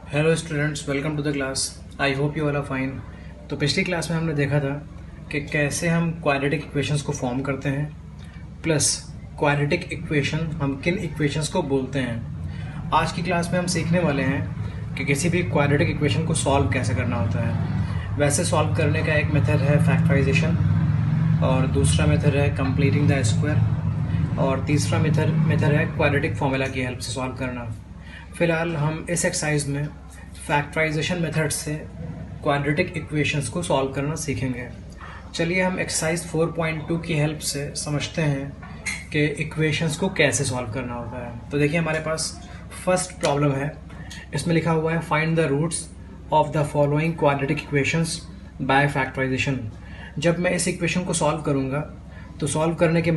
Hello students, welcome to the class. I hope you all are fine. तो पिछली class में हमने देखा था कि कैसे हम क्वाड्रेटिक इक्वेशंस को फॉर्म करते हैं, प्लस क्वाड्रेटिक इक्वेशन हम किन इक्वेशंस को बोलते हैं। आज की क्लास में हम सीखने वाले हैं कि किसी भी क्वाड्रेटिक इक्वेशन को सॉल्व कैसे करना होता है। वैसे सॉल्व करने का एक मेथड है फैक्टराइजेशन, और दूसरा मेथड है कंप्लीटिंग द स्क्वायर, और तीसरा मेथड है क्वाड्रेटिक फॉर्मूला की हेल्प से सॉल्व करना। फिलहाल हम इस एक्सरसाइज में फैक्टराइजेशन मेथड से क्वाड्रेटिक इक्वेशंस को सॉल्व करना सीखेंगे। चलिए हम एक्सरसाइज 4.2 की हेल्प से समझते हैं कि इक्वेशंस को कैसे सॉल्व करना होता है। तो देखिए, हमारे पास फर्स्ट प्रॉब्लम है। इसमें लिखा हुआ है find the roots of the following quadratic equations by factorisation. जब मैं इस इक्वेशन को सॉल्व करूँगा तो सॉल्व करने के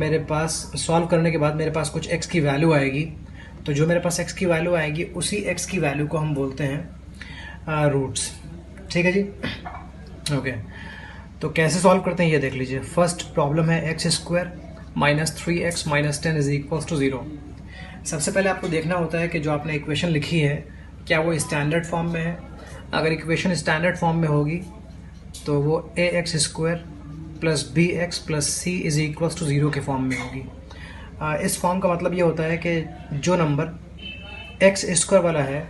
बाद मेरे पास कुछ x की वैल्यू आएगी। तो जो मेरे पास x की वैल्यू आएगी उसी x की वैल्यू को हम बोलते हैं रूट्स। ठीक है जी, ओके। तो कैसे सॉल्व करते हैं ये देख लीजिए। फर्स्ट प्रॉब्लम है x square minus 3x minus 10 is equals to 0। सबसे पहले आपको देखना होता है कि जो आपने इक्वेशन लिखी है क्या वो स्टैंडर्ड फॉर्म में है। अगर इक्वेशन स्टैंडर्ड फॉर्म में होगी तो वो ax square plus bx plus c is equals to 0 के फॉर्म में होगी। इस फॉर्म का मतलब ये होता है कि जो नंबर एक्स स्क्वायर वाला है,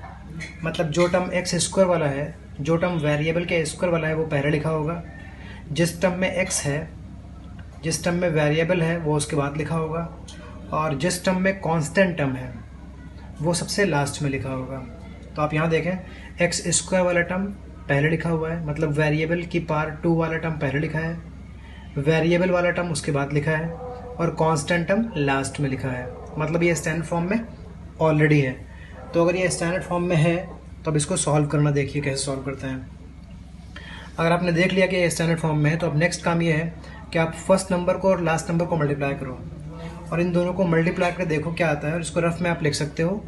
मतलब जो टर्म एक्स स्क्वायर वाला है, जो टर्म वेरिएबल के स्क्वायर वाला है वो पहले लिखा होगा। जिस टर्म में एक्स है, जिस टर्म में वेरिएबल है वो उसके बाद लिखा होगा, और जिस टर्म में कांस्टेंट टर्म है वो सबसे लास्ट में लिखा होगा। तो आप यहाँ देखें, एक्स स्क्वायर वाला टर्म पहले लिखा हुआ है, मतलब वेरिएबल की पावर 2 वाला टर्म पहले लिखा है, वेरिएबल वाला टर्म उसके बाद लिखा है, और कांस्टेंट टर्म लास्ट में लिखा है। मतलब ये स्टैंडर्ड फॉर्म में ऑलरेडी है। तो अगर ये स्टैंडर्ड फॉर्म में है तो अब इसको सॉल्व करना देखिए कैसे सॉल्व करते हैं। अगर आपने देख लिया कि ये स्टैंडर्ड फॉर्म में है तो अब नेक्स्ट काम ये है कि आप फर्स्ट नंबर को और लास्ट नंबर को मल्टीप्लाई करो, और इन दोनों को मल्टीप्लाई करके देखो क्या आता है। और इसको रफ में आप लिख सकते हो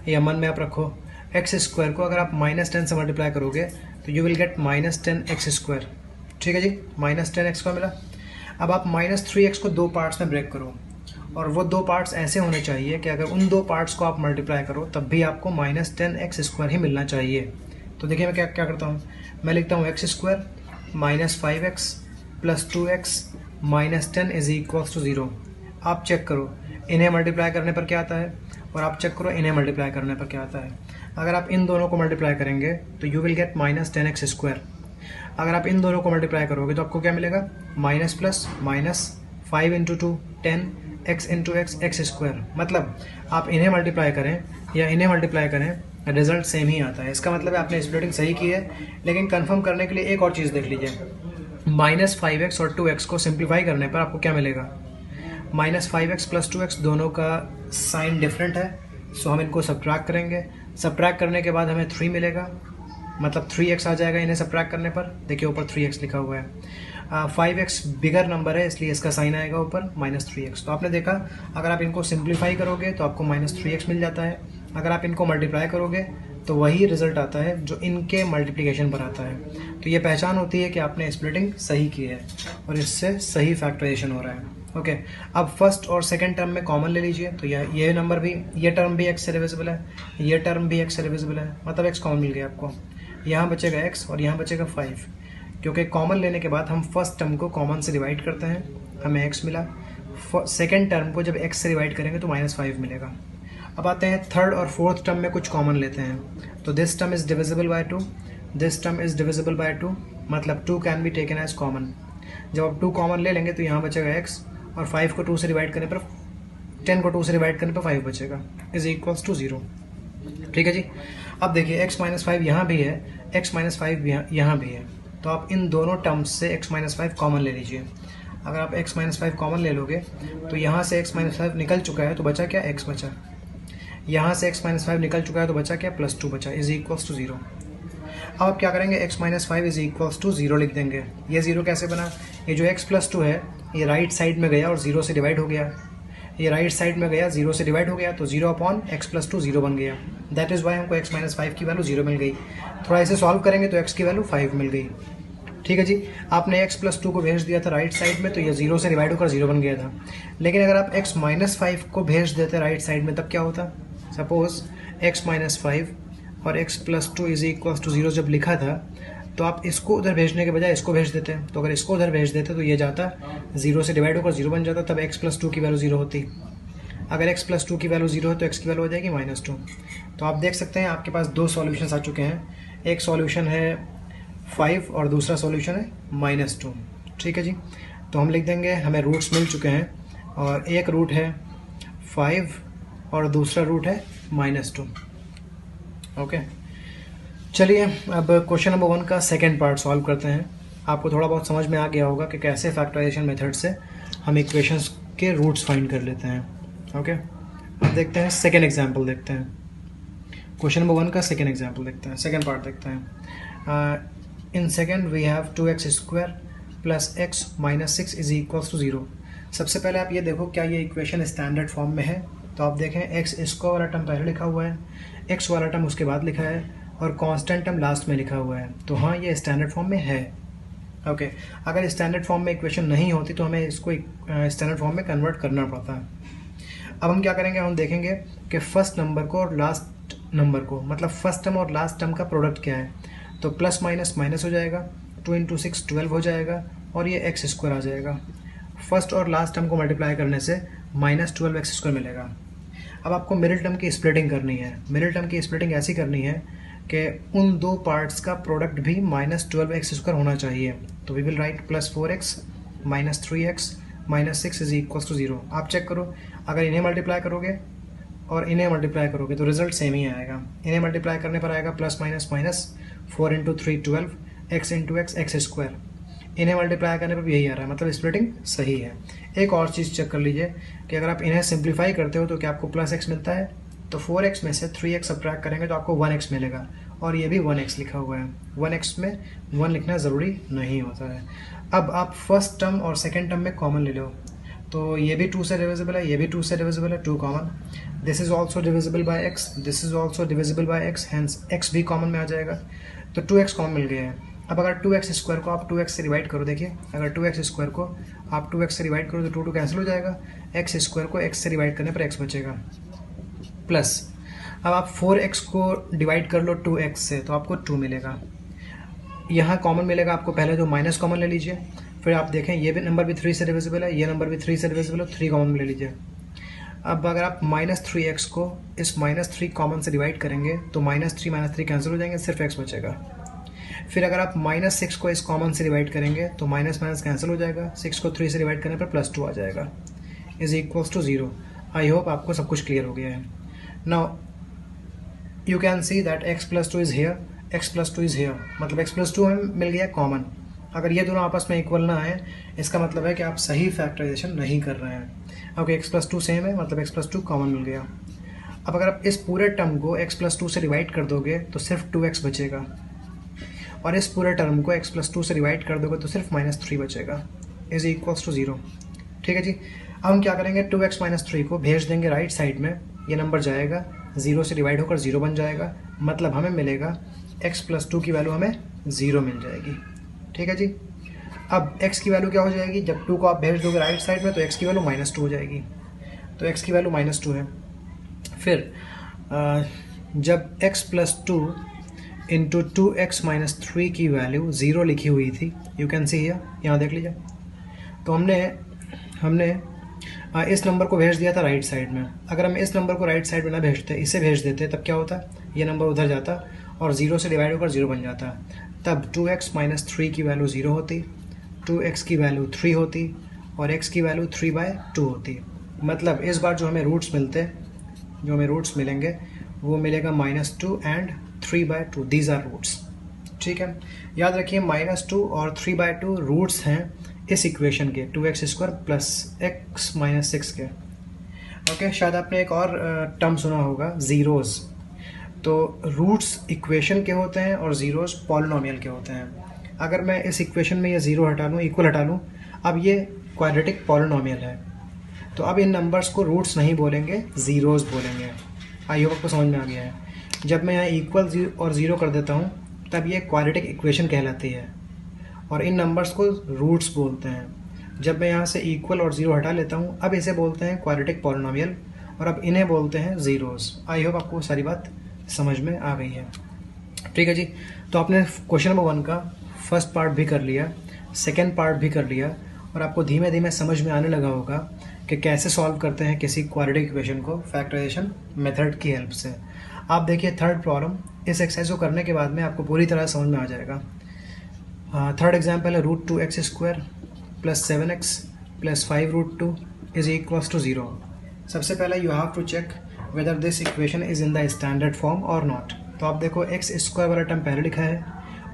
या मन में आप रखो। एक्स स्क्वायर को अगर आप -10 से मल्टीप्लाई करोगे तो you will get -10x square. ठीक है जी, -10x को मिला। अब आप -3x को 2 पार्ट्स में ब्रेक करो, और वो 2 पार्ट्स ऐसे होने चाहिए कि अगर उन 2 पार्ट्स को आप मल्टीप्लाई करो तब भी आपको -10x स्क्वायर ही मिलना चाहिए। तो देखिए मैं क्या क्या करता हूँ, मैं लिखता हूँ x square -5x plus 2x minus 10 is equals to 0। आप चेक करो इन्हें मल्टीप्लाई करने पर क्या आता है, और आप चेक करो इन्हें मल्टीप्लाई करने पर क्या आता है। अगर आप इन दोनों को मल्टीप्लाई करेंगे तो you will get -10x square. अगर आप इन दोनों को मल्टीप्लाई करोगे तो आपको क्या मिलेगा, minus plus minus 5 into 2 10 x into x square. मतलब आप इन्हें मल्टीप्लाई करें या इन्हें मल्टीप्लाई करें, रिजल्ट सेम ही आता है। इसका मतलब है आपने स्प्लिटिंग सही की है। लेकिन कंफर्म करने के लिए एक और चीज़ देख लीजिए, -5x और 2x को सिंप्लीफाई करने पर आपको क्या मिलेगा, -5x प्लस 2x दोनों का साइन डिफरेंट है, सो हम इनको सब्ट्रैक्ट करेंगे। सब्ट्रैक्ट करने के बाद हमें 3 मिलेगा, मतलब 3x आ जाएगा इन्हें सब्ट्रैक्ट करने पर। देखिए ऊपर 3x लिखा हुआ है। 5x बिगर नंबर है इसलिए इसका साइन आएगा ऊपर -3x। तो आपने देखा, अगर आप इनको सिंप्लीफाई करोगे तो आपको -3x मिल जाता है। अगर आप इनको मल्टीप्लाई करोगे तो वही रिजल्ट आता है जो इनके मल्टीप्लिकेशन पर आता है। तो ये पहचान होती है कि आपने स्प्लिटिंग सही की है और इससे सही फैक्टराइजेशन हो रहा है। ओके, अब फर्स्ट और सेकंड टर्म में कॉमन ले लीजिए। तो ये नंबर भी, ये टर्म भी x से डिविजिबल है, ये टर्म भी x से डिविजिबल है, मतलब x कॉमन मिल गया आपको। यहाँ बचेगा x और यहाँ बचेगा 5, क्योंकि कॉमन लेने के बाद हम फर्स्ट टर्म को कॉमन से डिवाइड करते हैं, हमें x मिला। सेकेंड टर्म को जब x से डिवाइड करेंगे तो -5 मिलेगा। अब आते हैं थर्ड और फोर्थ टर्म में कुछ कॉमन लेते हैं। तो this term is divisible by 2, this term is divisible by 2, मतलब 2 can be taken as common. जब आप 2 कॉमन ले लेंगे तो यहाँ बचेगा x, और 5 को 2 से डिवाइड करने पर, 10 को 2 से डिवाइड करने पर 5 बचेगा, इज इक्वल्स टू 0। ठीक है जी। अब देखिए x-5 यहाँ भी है, x-5 यहाँ भी है। तो आप इन दोनों टर्म्स से x-5 कॉमन ले लीजिए। अगर आप x-5 कॉमन ले लोगे तो यहाँ से x-5 निकल चुका है तो बचा क्या, x बचा। यहाँ से x-5 निकल चुका है तो बचा क्या, +2 बचा, इज इक्वल्स टू 0। अब आप क्या करेंगे, x-5 इज इक्वल्स टू 0 लिख देंगे। ये 0 कैसे बना, ये जो x + 2 है ये राइट साइड में गया और 0 से डिवाइड हो गया। ये राइट साइड में गया, 0 से डिवाइड हो गया, तो 0/x+2 0 बन गया। दैट इज़ वाई हमको x-5 की वैल्यू 0 मिल गई। थोड़ा इसे सॉल्व करेंगे तो x की वैल्यू 5 मिल गई। ठीक है जी। आपने x+2 को भेज दिया था राइट साइड में तो ये 0 से डिवाइड होकर 0 बन गया था। लेकिन अगर आप x-5 को भेज देते राइट साइड में तब क्या होता, सपोज x-5 और x plus two is equals to 0 जब लिखा था तो आप इसको उधर भेजने के बजाय इसको भेज देते हैं। तो अगर इसको उधर भेज देते तो ये जाता 0 से डिवाइड होकर 0 बन जाता, तब x प्लस टू की वैल्यू 0 होती। अगर x प्लस टू की वैल्यू 0 है तो x की वैल्यू हो जाएगी -2। तो आप देख सकते हैं आपके पास दो सॉल्यूशंस आ चुके हैं। एक सॉल्यूशन है 5 और दूसरा सॉल्यूशन है -2। ठीक है जी, तो हम लिख देंगे हमें रूट्स मिल चुके हैं और एक रूट है 5 और दूसरा रूट है -2। ओके, चलिए अब क्वेश्चन नंबर 1 का सेकेंड पार्ट सॉल्व करते हैं। आपको थोड़ा बहुत समझ में आ गया होगा कि कैसे फैक्टराइजेशन मेथड से हम इक्वेशंस के रूट्स फाइंड कर लेते हैं। ओके, अब देखते हैं सेकेंड एग्जांपल देखते हैं। क्वेश्चन नंबर 1 का सेकेंड एग्जांपल देखते हैं, सेकेंड पार्ट देखते हैं। In second we have 2x² plus x minus 6 is equals to 0। सबसे पहले आप ये देखो क्या ये इक्वेशन स्टैंडर्ड फॉर्म में है। तो आप देखें x स्क्वायर वाला टर्म पहले लिखा हुआ है, x वाला टर्म उसके बाद लिखा है और कांस्टेंट टर्म लास्ट में लिखा हुआ है। तो हाँ, ये स्टैंडर्ड फॉर्म में है। ओके, अगर स्टैंडर्ड फॉर्म में इक्वेशन नहीं होती तो हमें इसको स्टैंडर्ड फॉर्म में कन्वर्ट करना पड़ता है। अब हम क्या करेंगे, हम देखेंगे कि फर्स्ट नंबर को और लास्ट नंबर को, मतलब फर्स्ट टर्म और लास्ट टर्म का प्रोडक्ट क्या है। तो प्लस माइनस माइनस हो जाएगा, 2 × 6 12 हो जाएगा और ये x² आ जाएगा। फर्स्ट और लास्ट टर्म को मल्टीप्लाई करने से -12 x² मिलेगा। अब आपको मिडिल टर्म की स्प्लिटिंग करनी है। मिडिल टर्म की स्प्लिटिंग ऐसी करनी है कि उन दो पार्ट्स का प्रोडक्ट भी -12 x² होना चाहिए। तो we will write +4x -3x -6 is equals to 0। आप चेक करो, अगर इन्हें मल्टीप्लाई करोगे और इन्हें मल्टीप्लाई करोगे तो रिजल्ट सेम ही आएगा। इन्हें मल्टीप्लाई करने पर आएगा +- 4 × 3 12 x × x x²। इन्हें मल्टीप्लाई करने पर भी यही आ रहा है, मतलब स्प्लिटिंग सही है। एक और चीज़ चेक कर लीजिए कि अगर आप इन्हें सिंप्लीफाई करते हो तो क्या आपको +x मिलता है। तो 4x में से 3x सब्ट्रैक्ट करेंगे तो आपको 1x मिलेगा और ये भी 1x लिखा हुआ है। 1x में 1 लिखना ज़रूरी नहीं होता है। अब आप फर्स्ट टर्म और सेकेंड टर्म में कॉमन ले लो, तो ये भी 2 से डिविजिबल है, ये भी 2 से डिविजिबल है, 2 common. This is also divisible by x, this is also divisible by x, hence x भी कॉमन में आ जाएगा। तो 2x कॉमन मिल गया है। अब अगर 2x² को आप 2x से डिवाइड करो, देखिए अगर 2x² को आप 2x से डिवाइड करो तो 2 कैंसिल हो जाएगा। x² को x से डिवाइड करने पर x बचेगा प्लस। अब आप 4x को डिवाइड कर लो 2x से तो आपको 2 मिलेगा। यहाँ कॉमन मिलेगा आपको, पहले जो माइनस कॉमन ले लीजिए, फिर आप देखें ये भी नंबर भी 3 से डिविजिबल है, ये नंबर भी 3 से डिविजिबल है, 3 कॉमन ले लीजिए। अब अगर आप -3x को इस -3 कॉमन से डिवाइड करेंगे तो -3 कैंसिल हो जाएंगे, सिर्फ x बचेगा। फिर अगर आप -6 को इस कॉमन से डिवाइड करेंगे तो माइनस माइनस कैंसिल हो जाएगा, 6 को 3 से डिवाइड करने पर +2 आ जाएगा, is equals to 0। I hope आपको सब कुछ क्लियर हो गया है। Now you can see that x + 2 is here, x + 2 is here, मतलब x + 2 हमें मिल गया कॉमन। अगर ये दोनों आपस में इक्वल ना आए इसका मतलब है कि आप सही फैक्टराइजेशन नहीं कर रहे हैं। ओके, x + 2 सेम है, मतलब x + 2 कॉमन मिल गया। अब अगर आप इस पूरे टर्म को x + 2 से डिवाइड कर दोगे तो सिर्फ 2x बचेगा और इस पूरे टर्म को x + 2 से डिवाइड कर दोगे तो सिर्फ -3 बचेगा, इज इक्वल्स टू 0। ठीक है जी, अब हम क्या करेंगे, 2x - 3 को भेज देंगे राइट साइड में, ये नंबर जाएगा 0 से डिवाइड होकर 0 बन जाएगा, मतलब हमें मिलेगा x + 2 की वैल्यू हमें 0 मिल जाएगी। ठीक है जी, अब x की वैल्यू क्या हो जाएगी, जब 2 को आप भेज दोगे राइट साइड में तो x की वैल्यू -2 हो जाएगी। तो x की वैल्यू -2 है। फिर जब x + 2 इंटू 2x - 3 की वैल्यू 0 लिखी हुई थी, यू कैन सी हियर, यहाँ देख लीजिए, तो हमने इस नंबर को भेज दिया था राइट साइड में। अगर हम इस नंबर को राइट साइड में ना भेजते, इसे भेज देते, तब क्या होता, ये नंबर उधर जाता और 0 से डिवाइड होकर 0 बन जाता। तब 2x - 3 की वैल्यू 0 होती, 2x की वैल्यू 3 होती और x की वैल्यू 3/2 होती। मतलब इस बार जो हमें रूट्स मिलेंगे वो मिलेगा -2 एंड 3/2, दीज आर रूट्स। ठीक है, याद रखिए -2 और 3/2 रूट्स हैं इस इक्वेशन के, 2x² + x - 6 के। ओके, शायद आपने एक और टर्म सुना होगा, ज़ीरोज़। तो रूट्स इक्वेशन के होते हैं और ज़ीरोज़ पॉलिनोमियल के होते हैं। अगर मैं इस इक्वेशन में ये 0 हटा लूँ, इक्वल हटा लूँ, अब ये क्वाड्रेटिक पॉलिनोमियल है, तो अब इन नंबर्स को रूट्स नहीं बोलेंगे, ज़ीरोज़ बोलेंगे। आई होप आपको समझ में आ गया है। जब मैं यहाँ इक्वल और 0 कर देता हूँ तब ये क्वाड्रेटिक इक्वेशन कहलाती है और इन नंबर्स को रूट्स बोलते हैं। जब मैं यहाँ से इक्वल और 0 हटा लेता हूँ, अब इसे बोलते हैं क्वाड्रेटिक पॉलिनोमियल और अब इन्हें बोलते हैं ज़ीरोज़। आई होप आपको सारी बात समझ में आ गई है। ठीक है जी, तो आपने क्वेश्चन नंबर 1 का फर्स्ट पार्ट भी कर लिया, सेकेंड पार्ट भी कर लिया, और आपको धीमे धीमे समझ में आने लगा होगा कि कैसे सॉल्व करते हैं किसी क्वाड्रेटिक इक्वेशन को फैक्टराइजेशन मेथड की हेल्प से। आप देखिए थर्ड प्रॉब्लम, इस एक्सरसाइज को करने के बाद में आपको पूरी तरह समझ में आ जाएगा। थर्ड एग्जाम्पल है √2x² + 7x + 5√2 is equals to 0। सबसे पहले you have to check whether this equation is in the standard form और नॉट। तो आप देखो x² वाला टर्म पहले लिखा है,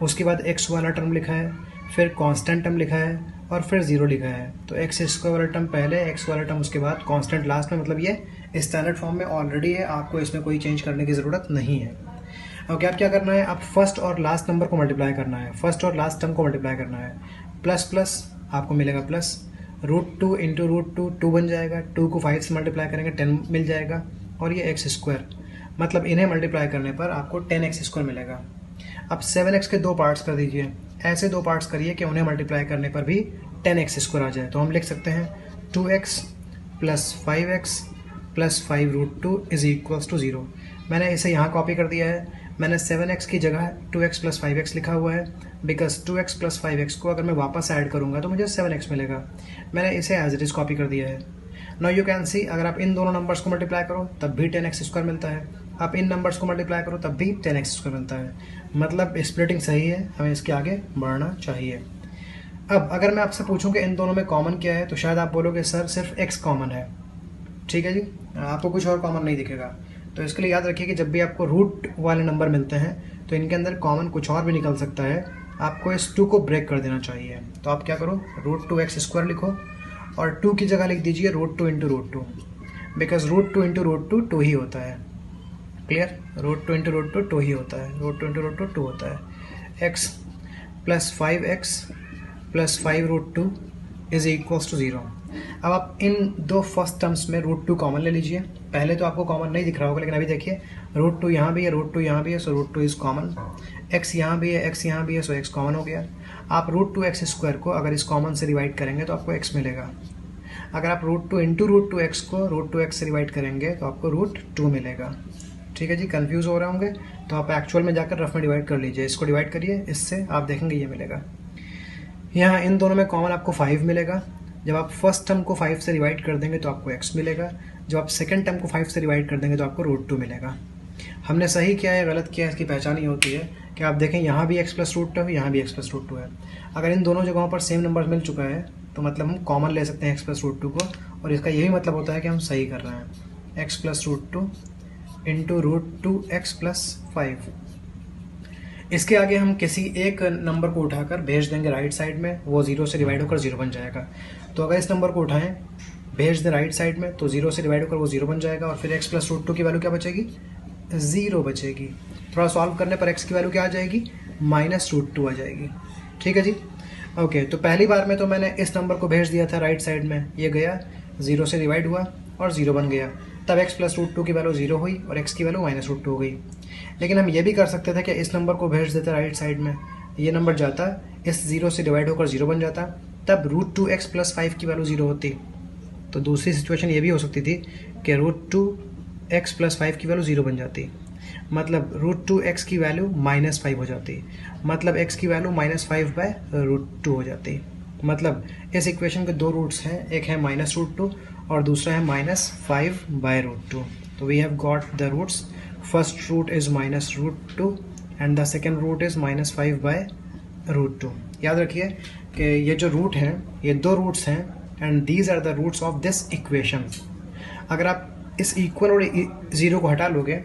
उसके बाद x वाला टर्म लिखा है, फिर कांस्टेंट टर्म लिखा है, और फिर 0 लिखा है। तो x² वाला टर्म पहले, x वाला टर्म उसके बाद, कांस्टेंट लास्ट में, मतलब ये स्टैंडर्ड फॉर्म में ऑलरेडी है, आपको इसमें कोई चेंज करने की ज़रूरत नहीं है। ओके, आप क्या करना है, आप फर्स्ट और लास्ट नंबर को मल्टीप्लाई करना है, फर्स्ट और लास्ट टर्म को मल्टीप्लाई करना है। प्लस प्लस आपको मिलेगा प्लस, √2 इंटू √2 2 बन जाएगा, 2 को 5 से मल्टीप्लाई करेंगे 10 मिल जाएगा, और ये x², मतलब इन्हें मल्टीप्लाई करने पर आपको 10x² मिलेगा। अब 7x के 2 पार्ट्स कर दीजिए, ऐसे 2 पार्ट्स करिए कि उन्हें मल्टीप्लाई करने पर भी 10x² आ जाए। तो हम लिख सकते हैं 2x + 5x + 5√2 is equals to 0। मैंने इसे यहाँ कॉपी कर दिया है, मैंने 7x की जगह 2x + 5x लिखा हुआ है, बिकॉज 2x + 5x को अगर मैं वापस ऐड करूँगा तो मुझे 7x मिलेगा। मैंने इसे एज इट इज़ कॉपी कर दिया है। नाउ यू कैन सी, अगर आप इन दोनों नंबर्स को मल्टीप्लाई करो तब भी 10x² मिलता है, आप इन नंबर्स को मल्टीप्लाई करो तब भी 10x² मिलता है, मतलब स्प्लिटिंग सही है, हमें इसके आगे बढ़ना चाहिए। अब अगर मैं आपसे पूछूं कि इन दोनों में कॉमन क्या है, तो शायद आप बोलोगे सर सिर्फ x कॉमन है। ठीक है जी, आपको कुछ और कॉमन नहीं दिखेगा। तो इसके लिए याद रखिए कि जब भी आपको रूट वाले नंबर मिलते हैं तो इनके अंदर कॉमन कुछ और भी निकल सकता है, आपको इस 2 को ब्रेक कर देना चाहिए। तो आप क्या करो, √2x² लिखो और 2 की जगह लिख दीजिए √2 इंटू √2, बिकॉज √2 इंटू √2 2 ही होता है। क्लियर, √2 इंटू √2 2 ही होता है, √2 इंटू √2 2 होता है। x + 5x + 5√2 is equals to 0। अब आप इन 2 फर्स्ट टर्म्स में √2 कॉमन ले लीजिए। पहले तो आपको कॉमन नहीं दिख रहा होगा, लेकिन अभी देखिए √2 यहाँ भी है, √2 यहाँ भी है, सो √2 इज़ कॉमन। x यहाँ भी है, x यहाँ भी है, सो x कॉमन हो गया। आप √2x² को अगर इस कॉमन से डिवाइड करेंगे तो आपको x मिलेगा। अगर आप √2 इंटू √2x को √2x से डिवाइड करेंगे तो आपको √2 मिलेगा। ठीक है जी, कंफ्यूज हो रहे होंगे तो आप एक्चुअल में जाकर रफ में डिवाइड कर लीजिए, इसको डिवाइड करिए इससे, आप देखेंगे ये मिलेगा। यहाँ इन दोनों में कॉमन आपको 5 मिलेगा। जब आप फर्स्ट टर्म को 5 से डिवाइड कर देंगे तो आपको x मिलेगा, जब आप सेकंड टर्म को 5 से डिवाइड कर देंगे तो आपको √2 मिलेगा। हमने सही किया है गलत किया है इसकी पहचान ही होती है कि आप देखें यहाँ भी x + √2 है, यहाँ भी x + √2 है। अगर इन दोनों जगहों पर सेम नंबर मिल चुका है तो मतलब हम कॉमन ले सकते हैं x + √2 को, और इसका यही मतलब होता है कि हम सही कर रहे हैं। x + √2 into √2x + 5। इसके आगे हम किसी एक नंबर को उठाकर भेज देंगे राइट साइड में, वो 0 से डिवाइड होकर 0 बन जाएगा। तो अगर इस नंबर को उठाएं, भेज दें राइट साइड में, तो 0 से डिवाइड होकर वो 0 बन जाएगा, और फिर x + √2 की वैल्यू क्या बचेगी, 0 बचेगी। थोड़ा सॉल्व करने पर x की वैल्यू क्या आ जाएगी, -√2 आ जाएगी। ठीक है जी, ओके। तो पहली बार में तो मैंने इस नंबर को भेज दिया था राइट साइड में, ये गया 0 से डिवाइड हुआ और 0 बन गया, तब x + √2 की वैल्यू 0 हुई और x की वैल्यू -√2 हो गई। लेकिन हम ये भी कर सकते थे कि इस नंबर को भेज देते राइट साइड में, ये नंबर जाता इस 0 से डिवाइड होकर 0 बन जाता, तब √2x + 5 की वैल्यू 0 होती। तो दूसरी सिचुएशन ये भी हो सकती थी कि √2x + 5 की वैल्यू 0 बन जाती, मतलब √2x की वैल्यू -5 हो जाती, मतलब x की वैल्यू -5/√2 हो जाती। मतलब इस इक्वेशन के 2 रूट्स हैं, एक है -√2 और दूसरा है -5/√2। तो we have got the roots, first root is -√2 and the second root is -5/√2। याद रखिए कि ये जो रूट हैं ये 2 रूट्स हैं, and these are the roots of this equation. अगर आप इस इक्वल और 0 को हटा लोगे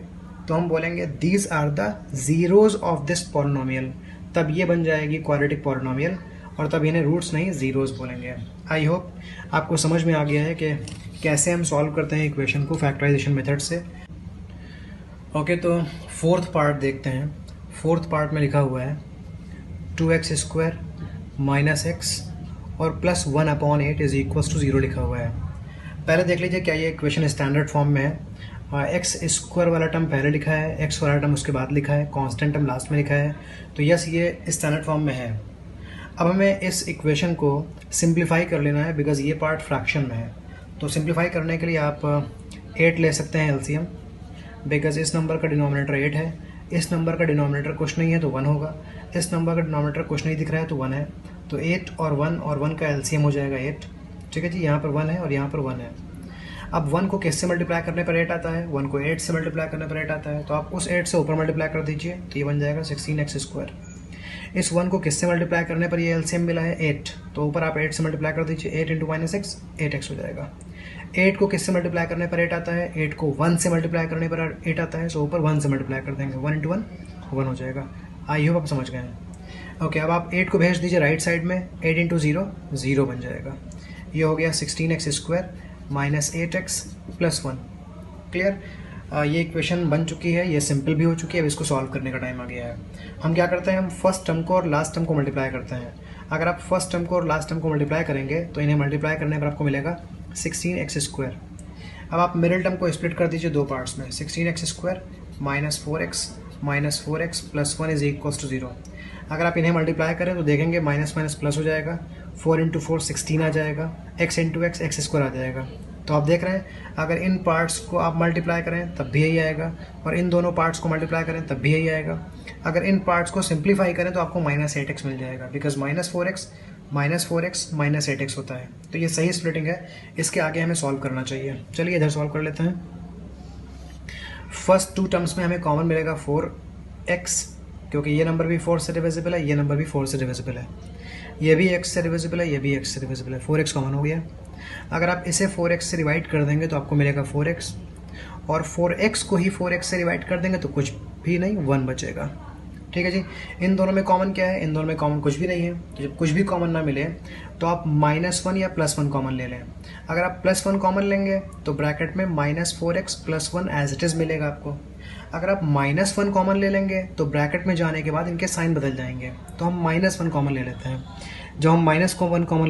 तो हम बोलेंगे these are the zeros of this polynomial, तब ये बन जाएगी क्वाड्रेटिक पॉलिनोमियल, और तब इन्हें रूट्स नहीं जीरोज बोलेंगे। आई होप आपको समझ में आ गया है कि कैसे हम सॉल्व करते हैं इक्वेशन को फैक्टराइजेशन मेथड से। ओके, तो फोर्थ पार्ट देखते हैं। फोर्थ पार्ट में लिखा हुआ है 2x² - x और +1/8 इज इक्वल्स टू 0 लिखा हुआ है। पहले देख लीजिए क्या ये इक्वेशन स्टैंडर्ड फॉर्म में है। x² वाला टर्म पहले लिखा है, x वाला टर्म उसके बाद लिखा है, कांस्टेंट टर्म लास्ट में लिखा है, तो यस ये स्टैंडर्ड फॉर्म में है। अब हमें इस इक्वेशन को सिंप्लीफाई कर लेना है, बिकॉज ये पार्ट फ्रैक्शन में है। तो सिंप्लीफाई करने के लिए आप 8 ले सकते हैं एलसीएम, बिकॉज इस नंबर का डिनोमिनेटर 8 है, इस नंबर का डिनोमिनेटर कुछ नहीं है तो 1 होगा, इस नंबर का डिनोमिनेटर कुछ नहीं दिख रहा है तो 1 है, तो 8 और 1 का एलसीएम हो जाएगा 8। ठीक है जी, यहाँ पर 1 है और यहाँ पर 1 है। अब 1 को किससे मल्टीप्लाई करने पर 8 आता है? 1 को 8 से मल्टीप्लाई करने पर 8 आता है, तो आप उस 8 से ऊपर मल्टीप्लाई कर दीजिए तो ये बन जाएगा 16x²। इस 1 को किससे मल्टीप्लाई करने पर ये एलसीएम मिला है 8, तो ऊपर आप 8 से मल्टीप्लाई कर दीजिए, 8 इंटू -x 8x हो जाएगा। 8 को किससे मल्टीप्लाई करने पर 8 आता है? 8 को 1 से मल्टीप्लाई करने पर 8 आता है, सो ऊपर 1 से मल्टीप्लाई कर देंगे, 1 इंटू 1 1 हो जाएगा। आई होप आप समझ गए हैं। ओके, अब आप 8 को भेज दीजिए राइट साइड में, 8 इंटू 0 0 बन जाएगा। ये हो गया 16x² minus 8x plus 1। Clear? ये इक्वेशन बन चुकी है, ये सिंपल भी हो चुकी है। अब इसको सॉल्व करने का टाइम आ गया है। हम क्या करते हैं, हम फर्स्ट टर्म को और लास्ट टर्म को मल्टीप्लाई करते हैं। अगर आप फर्स्ट टर्म को और लास्ट टर्म को मल्टीप्लाई करेंगे तो इन्हें मल्टीप्लाई करने पर आपको मिलेगा 16x²। अब आप मिडिल टर्म को स्प्लिट कर दीजिए दो पार्ट्स में, 16x² minus 4x plus 1 is equal to 0। अगर आप इन्हें मल्टीप्लाई करें तो देखेंगे माइनस माइनस प्लस हो जाएगा, 4 इंटू 4 16 आ जाएगा, x इंटू x² आ जाएगा। तो आप देख रहे हैं अगर इन पार्ट्स को आप मल्टीप्लाई करें तब भी यही आएगा, और इन दोनों पार्ट्स को मल्टीप्लाई करें तब भी यही आएगा। अगर इन पार्ट्स को सिंप्लीफाई करें तो आपको -8x मिल जाएगा, बिकॉज -4x माइनस 8x होता है। तो ये सही स्प्लिटिंग है, इसके आगे हमें सॉल्व करना चाहिए। चलिए इधर सॉल्व कर लेते हैं। फर्स्ट 2 टर्म्स में हमें कॉमन मिलेगा 4x, क्योंकि ये नंबर भी 4 से डिविजिबल है, ये नंबर भी 4 से डिविजिबल है, ये भी x से डिविजिबल है, ये भी x से डिविजिबल है, 4x कॉमन हो गया। अगर आप इसे 4x से डिवाइड कर देंगे तो आपको मिलेगा 4x, और 4x को ही 4x से डिवाइड कर देंगे तो कुछ भी नहीं, 1 बचेगा। ठीक है जी। इन दोनों में कॉमन क्या है? इन दोनों में कॉमन कुछ भी नहीं है। तो जब कुछ भी कॉमन ना मिले तो आप -1 या +1 कॉमन ले लें। अगर आप +1 कॉमन लेंगे तो ब्रैकेट में -4x + 1 एज इट इज़ मिलेगा आपको। अगर आप -1 कॉमन ले लेंगे तो ब्रैकेट में जाने के बाद इनके साइन बदल जाएंगे, तो हम -1 कॉमन ले लेते हैं। जब हम -1 कॉमन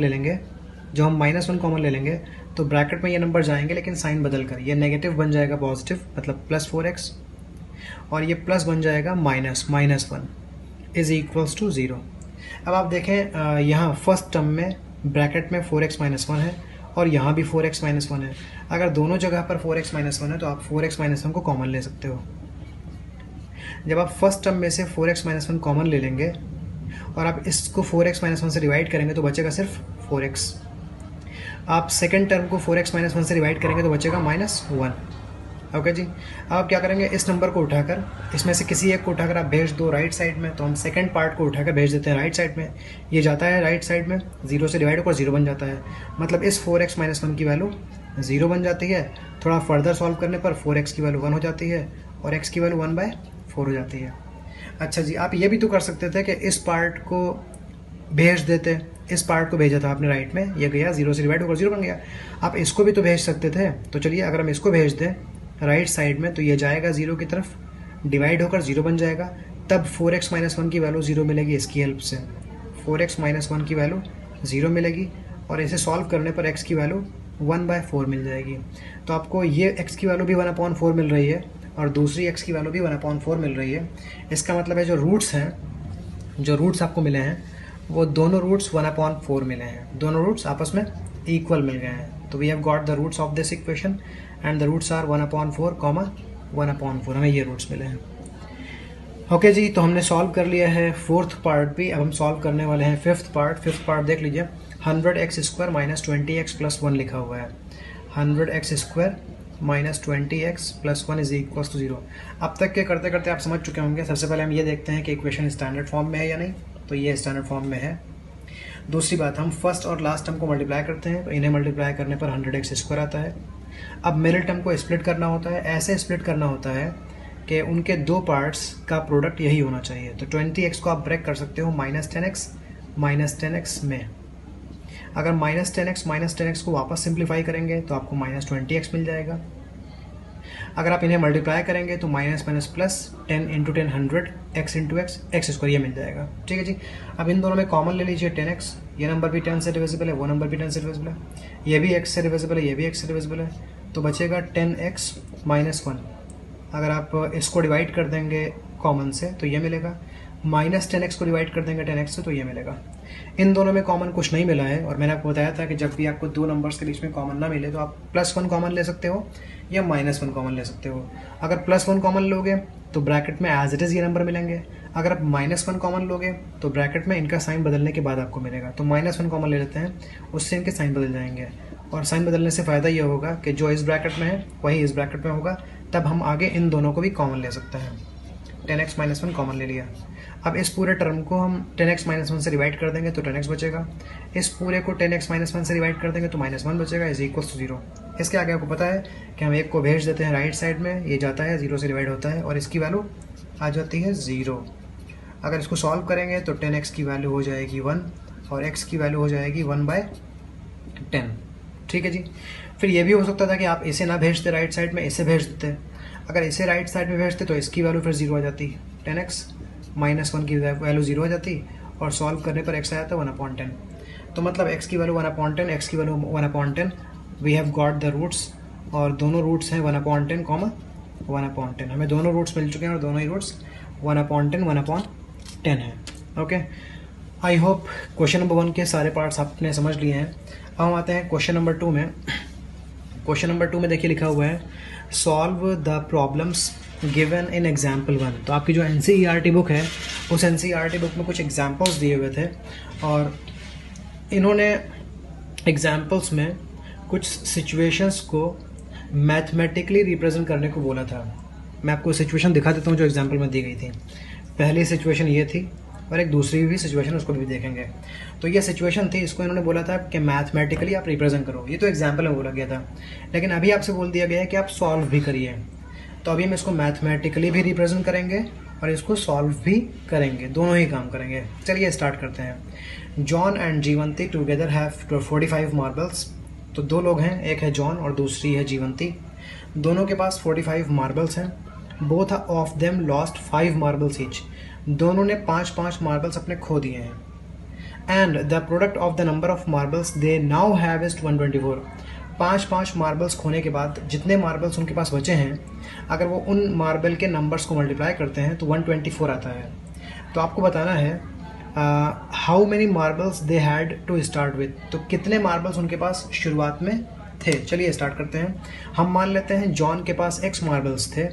ले लेंगे तो ब्रैकेट में ये नंबर जाएंगे, लेकिन साइन बदल कर ये नेगेटिव बन जाएगा पॉजिटिव, मतलब +4x, और ये प्लस बन जाएगा -1 इज इक्वल्स टू 0। अब आप देखें यहाँ फर्स्ट टर्म में ब्रैकेट में 4x - 1 है और यहाँ भी 4x - 1 है। अगर दोनों जगह पर 4x - 1 है तो आप 4x - 1 को कॉमन ले सकते हो। जब आप फर्स्ट टर्म में से 4x - 1 कॉमन ले लेंगे और आप इसको 4x - 1 से डिवाइड करेंगे तो बचेगा सिर्फ 4x। आप सेकेंड टर्म को 4x - 1 से डिवाइड करेंगे तो बचेगा -1। ओके जी। अब आप क्या करेंगे, इस नंबर को उठाकर इसमें से किसी एक को उठाकर आप भेज दो राइट साइड में, तो हम सेकंड पार्ट को उठाकर भेज देते हैं राइट साइड में। ये जाता है राइट साइड में, 0 से डिवाइड होकर 0 बन जाता है, मतलब इस 4x - 1 की वैल्यू 0 बन जाती है। थोड़ा फर्दर सॉल्व करने पर 4x की वैल्यू 1 हो जाती है और x की वैल्यू 1/4 हो जाती है। अच्छा जी, आप ये भी तो कर सकते थे कि इस पार्ट को भेज देते, इस पार्ट को भेजा था आपने राइट में, ये गया 0 से डिवाइड होकर 0 बन गया। आप इसको भी तो भेज सकते थे। तो चलिए अगर हम इसको भेज दें राइट साइड में तो ये जाएगा 0 की तरफ, डिवाइड होकर 0 बन जाएगा, तब 4x - 1 की वैल्यू 0 मिलेगी। इसकी हेल्प से 4x - 1 की वैल्यू 0 मिलेगी और इसे सॉल्व करने पर x की वैल्यू 1/4 मिल जाएगी। तो आपको ये x की वैल्यू भी 1/4 मिल रही है और दूसरी x की वैल्यू भी 1/4 मिल रही है। इसका मतलब है जो रूट्स हैं, जो रूट्स आपको मिले हैं वो दोनों रूट्स 1/4 मिले हैं, दोनों रूट्स आपस में इक्वल मिल गए हैं। तो we have got the roots of this equation and the roots are 1/4, 1/4। हमें ये रूट्स मिले हैं। ओके जी, तो हमने सॉल्व कर लिया है फोर्थ पार्ट भी। अब हम सॉल्व करने वाले हैं फिफ्थ पार्ट। फिफ्थ पार्ट देख लीजिए, 100x² - 20x + 1 लिखा हुआ है। 100x² - 20x + 1 is equal to 0। अब तक के करते करते आप समझ चुके होंगे। सबसे पहले हम ये देखते हैं कि इक्वेशन स्टैंडर्ड फॉर्म में है या नहीं, तो ये स्टैंडर्ड फॉर्म में है। दूसरी बात, हम फर्स्ट और लास्ट टर्म को मल्टीप्लाई करते हैं तो इन्हें मल्टीप्लाई करने पर 100x² आता है। अब मिडिल टर्म को स्प्लिट करना होता है, ऐसे स्प्लिट करना होता है कि उनके दो पार्ट्स का प्रोडक्ट यही होना चाहिए। तो 20x को आप ब्रेक कर सकते हो -10x में। अगर -10x को वापस सिंप्लीफाई करेंगे तो आपको -20x मिल जाएगा। अगर आप इन्हें मल्टीप्लाई करेंगे तो माइनस प्लस 10 × 10 100 x × x² ये मिल जाएगा। ठीक है जी। अब इन दोनों में कॉमन ले लीजिए 10x, ये नंबर भी 10 से डिविजिबल है, वो नंबर भी 10 से डिविजिबल है, ये भी x से डिविजिबल है, ये भी x से डिविजिबल है, तो बचेगा 10x - 1। अगर आप इसको डिवाइड कर देंगे कॉमन से तो ये मिलेगा -10x को डिवाइड कर देंगे 10x से तो ये मिलेगा। इन दोनों में कॉमन कुछ नहीं मिला है, और मैंने आपको बताया था कि जब भी आपको दो नंबर्स के बीच में कॉमन ना मिले तो आप +1 कॉमन ले सकते हो या -1 कॉमन ले सकते हो। अगर +1 कॉमन लोगे तो ब्रैकेट में एज इट इज़ ये नंबर मिलेंगे, अगर आप -1 कॉमन लोगे तो ब्रैकेट में इनका साइन बदलने के बाद आपको मिलेगा। तो -1 कॉमन ले लेते हैं, उससे इनके साइन बदल जाएंगे, और साइन बदलने से फ़ायदा ये होगा कि जो इस ब्रैकेट में है वही इस ब्रैकेट में होगा, तब हम आगे इन दोनों को भी कॉमन ले सकते हैं। 10x - 1 कॉमन ले लिया। अब इस पूरे टर्म को हम 10x - 1 से डिवाइड कर देंगे तो 10x बचेगा, इस पूरे को 10x - 1 से डिवाइड कर देंगे तो -1 बचेगा, इज इक्वल टू 0। इसके आगे आपको पता है कि हम एक को भेज देते हैं राइट साइड में, ये जाता है 0 से डिवाइड होता है और इसकी वैल्यू आ जाती है 0। अगर इसको सॉल्व करेंगे तो 10x की वैल्यू हो जाएगी 1 और x की वैल्यू हो जाएगी 1/10। ठीक है जी। फिर ये भी हो सकता था कि आप इसे ना भेजते राइट साइड में, इसे भेज देते। अगर इसे राइट साइड में भेजते तो इसकी वैल्यू फिर 0 आ जाती, 10x - 1 की वैल्यू 0 हो जाती, और सॉल्व करने पर x आया था 1/10। तो मतलब x की वैल्यू 1/10, x की value 1/10, we have got the roots, और दोनों रूट्स हैं 1/10, 1/10। हमें दोनों रूट्स मिल चुके हैं और दोनों ही रूट्स 1/10, 1/10 है। Okay, I hope question number 1 के सारे पार्ट्स आपने समझ लिए हैं। अब हम आते हैं क्वेश्चन नंबर 2 में। क्वेश्चन नंबर 2 में देखिए लिखा हुआ है solve the problems given in example 1। तो आपकी जो NCERT बुक है उस NCERT बुक में कुछ एग्जाम्पल्स दिए हुए थे, और इन्होंने एग्जाम्पल्स में कुछ सिचुएशंस को मैथमेटिकली रिप्रेजेंट करने को बोला था। मैं आपको सिचुएशन दिखा देता हूँ जो एग्जाम्पल में दी गई थी। पहली सिचुएशन ये थी और एक दूसरी भी सिचुएशन, उसको भी देखेंगे। तो ये सिचुएशन थी, इसको इन्होंने बोला था कि मैथमेटिकली आप रिप्रेजेंट करो, ये तो एग्जाम्पल में बोला गया था, लेकिन अभी आपसे बोल दिया गया है कि आप सॉल्व भी करिए। तो अभी हम इसको मैथमेटिकली भी रिप्रेजेंट करेंगे और इसको सॉल्व भी करेंगे, दोनों ही काम करेंगे। चलिए स्टार्ट करते हैं। John and Jeevanti together have 45 marbles. तो दो लोग हैं, एक है जॉन और दूसरी है जीवंती। दोनों के पास 45 मार्बल्स हैं। Both of them lost 5 marbles each. दोनों ने 5-5 मार्बल्स अपने खो दिए हैं। And the product of the number of marbles they now have is 124। 5-5 marbles खोने के बाद जितने मार्बल्स उनके पास बचे हैं, अगर वो उन मार्बल के नंबर्स को मल्टीप्लाई करते हैं तो 124 आता है। तो आपको बताना है how many marbles they had to start with. तो कितने मार्बल्स उनके पास शुरुआत में थे। चलिए स्टार्ट करते हैं। हम मान लेते हैं जॉन के पास x मार्बल्स थे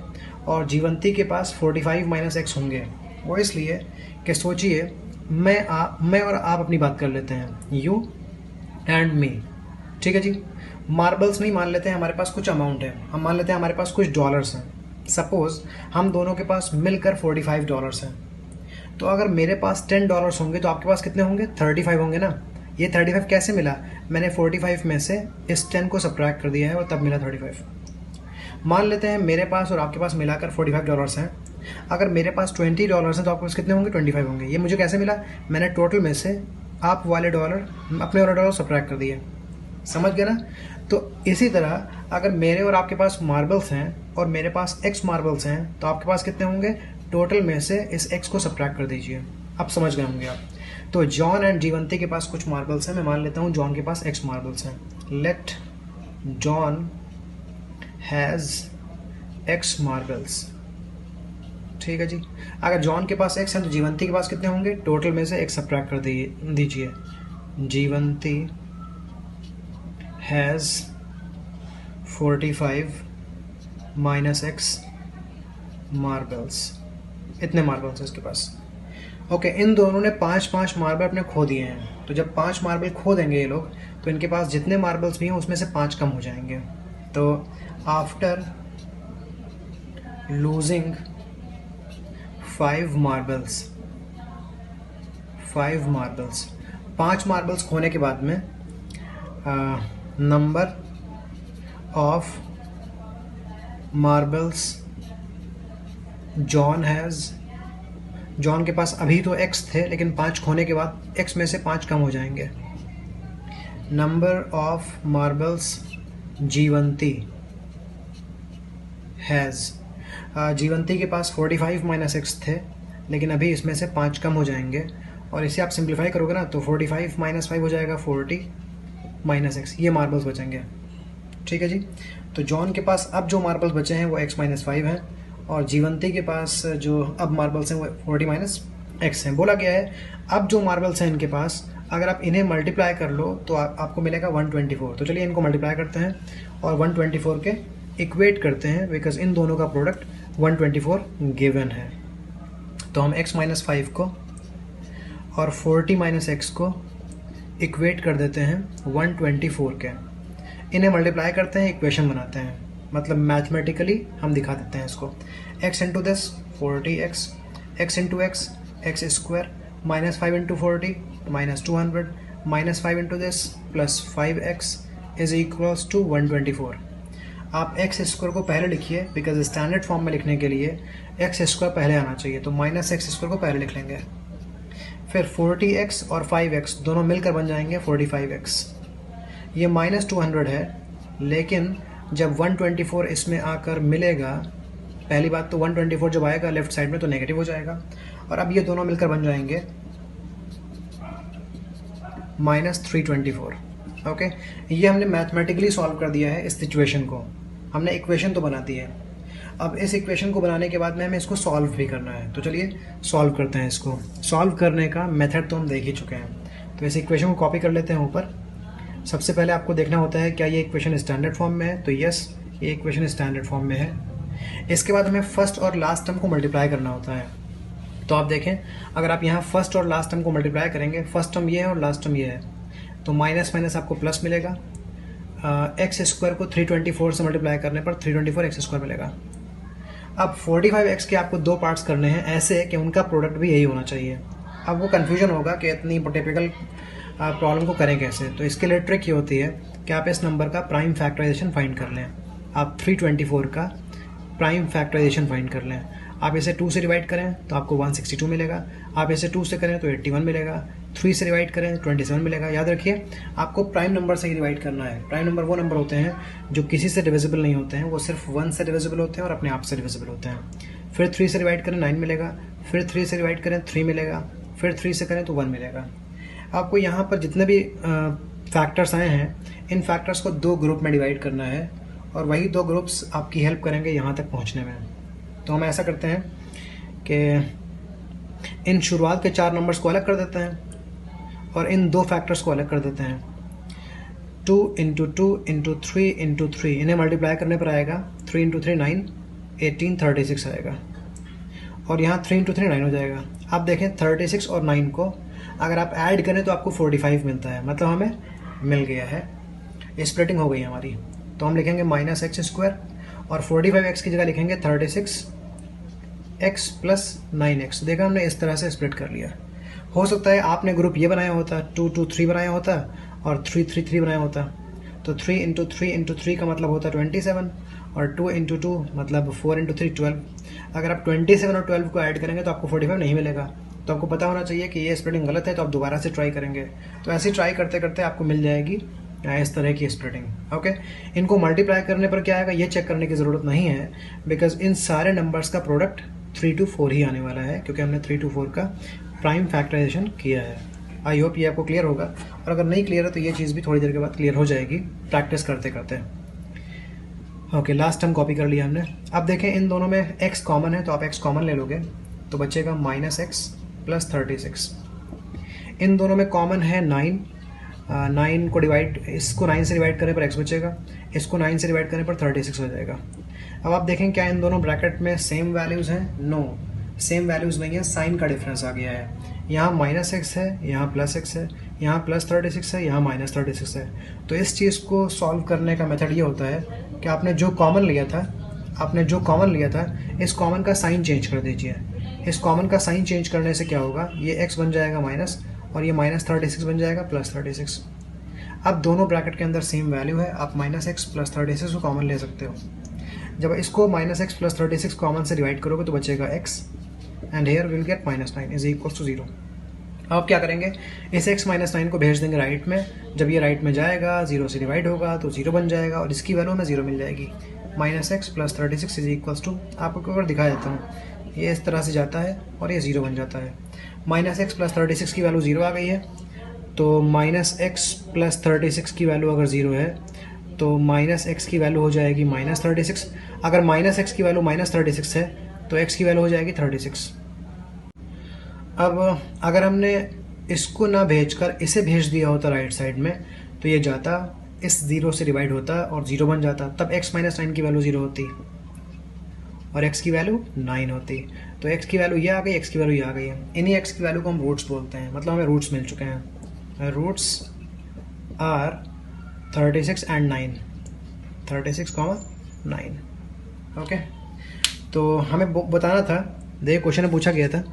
और जीवंती के पास 45 - x होंगे। वो इसलिए कि सोचिए, मैं और आप अपनी बात कर लेते हैं, यू एंड मी। ठीक है जी। मार्बल्स नहीं मान लेते हैं, हमारे पास कुछ अमाउंट है। हम मान लेते हैं हमारे पास कुछ डॉलर्स हैं। सपोज हम दोनों के पास मिलकर $45 हैं। तो अगर मेरे पास $10 होंगे तो आपके पास कितने होंगे? 35 होंगे ना। ये 35 कैसे मिला? मैंने 45 में से इस 10 को सब्ट्रैक्ट कर दिया है और तब मिला 35। मान लेते हैं मेरे पास और आपके पास मिलाकर $45 हैं। अगर मेरे पास $20 हैं तो आपके पास कितने होंगे? 25 होंगे। ये मुझे कैसे मिला? मैंने टोटल में से आप वाले डॉलर, अपने वाले डॉलर सब्ट्रैक्ट कर दिए। समझ गए ना? तो इसी तरह अगर मेरे और आपके पास मार्बल्स हैं और मेरे पास x मार्बल्स हैं तो आपके पास कितने होंगे? टोटल में से इस x को सब्ट्रैक्ट कर दीजिए। अब समझ गए होंगे आप। तो जॉन एंड जीवंती के पास कुछ मार्बल्स हैं। मैं मान लेता हूँ जॉन के पास x मार्बल्स हैं। Let John has x marbles. ठीक है जी। अगर जॉन के पास x है तो जीवंती के पास कितने होंगे? टोटल में से x सब्ट्रैक्ट कर दीजिए। जीवंती हैज़ 45 - x मार्बल्स। इतने मार्बल्स हैं इसके पास। ओके, इन दोनों ने 5-5 मार्बल अपने खो दिए हैं। तो जब 5 मार्बल खो देंगे ये लोग, तो इनके पास जितने मार्बल्स भी हैं उसमें से 5 कम हो जाएंगे। तो आफ्टर लूजिंग 5 मार्बल्स, 5 मार्बल्स खोने के बाद में नंबर ऑफ मार्बल्स जॉन के पास अभी तो x थे, लेकिन 5 खोने के बाद x में से 5 कम हो जाएंगे। नंबर ऑफ मार्बल्स जीवंती हैज़, जीवंती के पास 45 - x थे, लेकिन अभी इसमें से 5 कम हो जाएंगे। और इसे आप सिंप्लीफाई करोगे ना तो 45 - 5 हो जाएगा 40 - x। ये मार्बल्स बचेंगे। ठीक है जी। तो जॉन के पास अब जो मार्बल्स बचे हैं वो x - 5 हैं, और जीवंती के पास जो अब मार्बल्स हैं वो 40 - एक्स है। बोला गया है अब जो मार्बल्स हैं इनके पास, अगर आप इन्हें मल्टीप्लाई कर लो तो आपको मिलेगा 124। तो चलिए इनको मल्टीप्लाई करते हैं और 124 के इक्वेट करते हैं, बिकॉज इन दोनों का प्रोडक्ट 124 गिवन है। तो हम x माइनस 5 को और 40 माइनस एक्स को इक्वेट कर देते हैं 124 के, इन्हें मल्टीप्लाई करते हैं, इक्वेशन बनाते हैं, मतलब मैथमेटिकली हम दिखा देते हैं इसको। x into this 40x, x into x x square, minus 5 into 40 minus 200, minus 5 into this plus 5x is equals to 124। आप एक्स स्क्वायर को पहले लिखिए, बिकॉज स्टैंडर्ड फॉर्म में लिखने के लिए एक्स स्क्वायर पहले आना चाहिए, तो माइनस एक्स स्क्वायर को पहले लिख लेंगे। फिर 40x और 5x दोनों मिलकर बन जाएंगे 45x। ये माइनस 200 है, लेकिन जब 124 इसमें आकर मिलेगा, पहली बात तो 124 जब आएगा लेफ्ट साइड में तो नेगेटिव हो जाएगा, और अब ये दोनों मिलकर बन जाएंगे माइनस 324। ओके, ये हमने मैथमेटिकली सॉल्व कर दिया है इस सिचुएशन को, हमने इक्वेशन तो बना दी है। अब इस इक्वेशन को बनाने के बाद में हमें इसको सॉल्व भी करना है, तो चलिए सॉल्व करते हैं। इसको सॉल्व करने का मेथड तो हम देख ही चुके हैं, तो इस इक्वेशन को कॉपी कर लेते हैं ऊपर। सबसे पहले आपको देखना होता है क्या ये इक्वेशन स्टैंडर्ड फॉर्म में है, तो यस ये इक्वेशन स्टैंडर्ड फॉर्म में है। इसके बाद हमें फर्स्ट और लास्ट टर्म को मल्टीप्लाई करना होता है। तो आप देखें, अगर आप यहाँ फर्स्ट और लास्ट टर्म को मल्टीप्लाई करेंगे, फर्स्ट टर्म ये है और लास्ट टर्म ये है, तो माइनस माइनस आपको प्लस मिलेगा। एक्स स्क्वायर को 324 से मल्टीप्लाई करने पर 324 एक्स स्क्वायर मिलेगा। अब 45x के आपको दो पार्ट्स करने हैं ऐसे कि उनका प्रोडक्ट भी यही होना चाहिए। अब वो कन्फ्यूजन होगा कि इतनी टिपिकल प्रॉब्लम को करें कैसे, तो इसके लिए ट्रिक ये होती है कि आप इस नंबर का प्राइम फैक्टराइजेशन फाइंड कर लें। आप 324 का प्राइम फैक्टराइजेशन फाइंड कर लें। आप इसे 2 से डिवाइड करें तो आपको 162 मिलेगा, आप इसे 2 से करें तो 81 मिलेगा, 3 से डिवाइड करें 27 मिलेगा। याद रखिए आपको प्राइम नंबर से ही डिवाइड करना है। प्राइम नंबर वो नंबर होते हैं जो किसी से डिविजिबल नहीं होते हैं, वो सिर्फ 1 से डिविजिबल होते हैं और अपने आप से डिविजिबल होते हैं। फिर 3 से डिवाइड करें 9 मिलेगा, फिर 3 से डिवाइड करें 3 मिलेगा, फिर 3 से करें तो 1 मिलेगा। आपको यहाँ पर जितने भी फैक्टर्स आए हैं, इन फैक्टर्स को 2 ग्रुप में डिवाइड करना है, और वही 2 ग्रुप्स आपकी हेल्प करेंगे यहाँ तक पहुँचने में। तो हम ऐसा करते हैं कि इन शुरुआत के 4 नंबर्स को अलग कर देते हैं और इन 2 फैक्टर्स को अलग कर देते हैं। 2 इंटू 2 इंटू 3 इंटू 3, इन्हें मल्टीप्लाई करने पर आएगा 3 इंटू 3 9, 18 36 आएगा, और यहाँ 3 इंटू 3 9 हो जाएगा। आप देखें 36 और 9 को अगर आप ऐड करें तो आपको 45 मिलता है, मतलब हमें मिल गया है, स्प्लिटिंग हो गई है हमारी। तो हम लिखेंगे माइनस एक्स स्क्वायर और 45x की जगह लिखेंगे 36x प्लस 9x। देखा हमने इस तरह से स्प्लिट कर लिया। हो सकता है आपने ग्रुप ये बनाया होता, 2 2 3 बनाया होता और 3 3 3 बनाया होता, तो 3 इंटू 3 इंटू 3 का मतलब होता 27, और 2 इंटू 2 मतलब 4 इंटू 3 12। अगर आप 27 और 12 को ऐड करेंगे तो आपको 45 नहीं मिलेगा। तो आपको पता होना चाहिए कि ये स्प्लिटिंग गलत है, तो आप दोबारा से ट्राई करेंगे। तो ऐसे ट्राई करते करते आपको मिल जाएगी इस तरह की स्प्लिटिंग। ओके, इनको मल्टीप्लाई करने पर क्या आएगा ये चेक करने की ज़रूरत नहीं है, बिकॉज इन सारे नंबर्स का प्रोडक्ट 3 to 4 ही आने वाला है, क्योंकि हमने 3 to 4 का प्राइम फैक्टराइजेशन किया है। आई होप ये आपको क्लियर होगा, और अगर नहीं क्लियर है तो ये चीज़ भी थोड़ी देर के बाद क्लियर हो जाएगी प्रैक्टिस करते करते। ओके, लास्ट टर्म कॉपी कर लिया हमने। अब देखें इन दोनों में x कॉमन है, तो आप x कॉमन ले लोगे तो बचेगा माइनस एक्स प्लस 36। इन दोनों में कॉमन है 9, 9 को डिवाइड, इसको 9 से डिवाइड करने पर x बचेगा, इसको 9 से डिवाइड करने पर 36 हो जाएगा। अब आप देखें क्या इन दोनों ब्रैकेट में सेम वैल्यूज़ हैं? नो, सेम वैल्यूज़ नहीं है, साइन का डिफरेंस आ गया है। यहाँ माइनस एक्स है, यहाँ प्लस एक्स है, यहाँ प्लस 36 है, यहाँ माइनस 36 है। तो इस चीज़ को सॉल्व करने का मेथड ये होता है कि आपने जो कॉमन लिया था, इस कॉमन का साइन चेंज कर दीजिए। इस कॉमन का साइन चेंज करने से क्या होगा, ये x बन जाएगा माइनस, और ये माइनस 36 बन जाएगा प्लस 36। अब दोनों ब्रैकेट के अंदर सेम वैल्यू है, आप माइनस एक्स प्लस 36 को कॉमन ले सकते हो। जब इसको माइनस एक्स प्लस 36 कॉमन से डिवाइड करोगे तो बचेगा x, and here will get minus 9 is equal to 0। अब क्या करेंगे, इस x माइनस 9 को भेज देंगे राइट में। जब ये राइट में जाएगा 0 से डिवाइड होगा तो 0 बन जाएगा, और इसकी वैल्यू हमें 0 मिल जाएगी। Minus x plus 36 is equal to, आपको अगर दिखा देता हूँ, ये इस तरह से जाता है और ये 0 बन जाता है। माइनस एक्स प्लस 36 की वैल्यू 0 आ गई है, तो माइनस एक्स प्लस 36 की वैल्यू अगर 0 है तो माइनस एक्स की वैल्यू हो जाएगी माइनस 36। अगर माइनस एक्स की वैल्यू माइनस 36 है तो एक्स की वैल्यू हो जाएगी 36। अब अगर हमने इसको ना भेजकर इसे भेज दिया होता राइट साइड में, तो ये जाता, इस 0 से डिवाइड होता और 0 बन जाता, तब x माइनस 9 की वैल्यू 0 होती और x की वैल्यू 9 होती। तो x की वैल्यू ये आ गई, x की वैल्यू ये आ गई है। इन्हीं x की वैल्यू को हम रूट्स बोलते हैं, मतलब हमें रूट्स मिल चुके हैं। Roots are 36 and 9, 36, 9। ओके, तो हमें बताना था, देखिए क्वेश्चन में पूछा गया था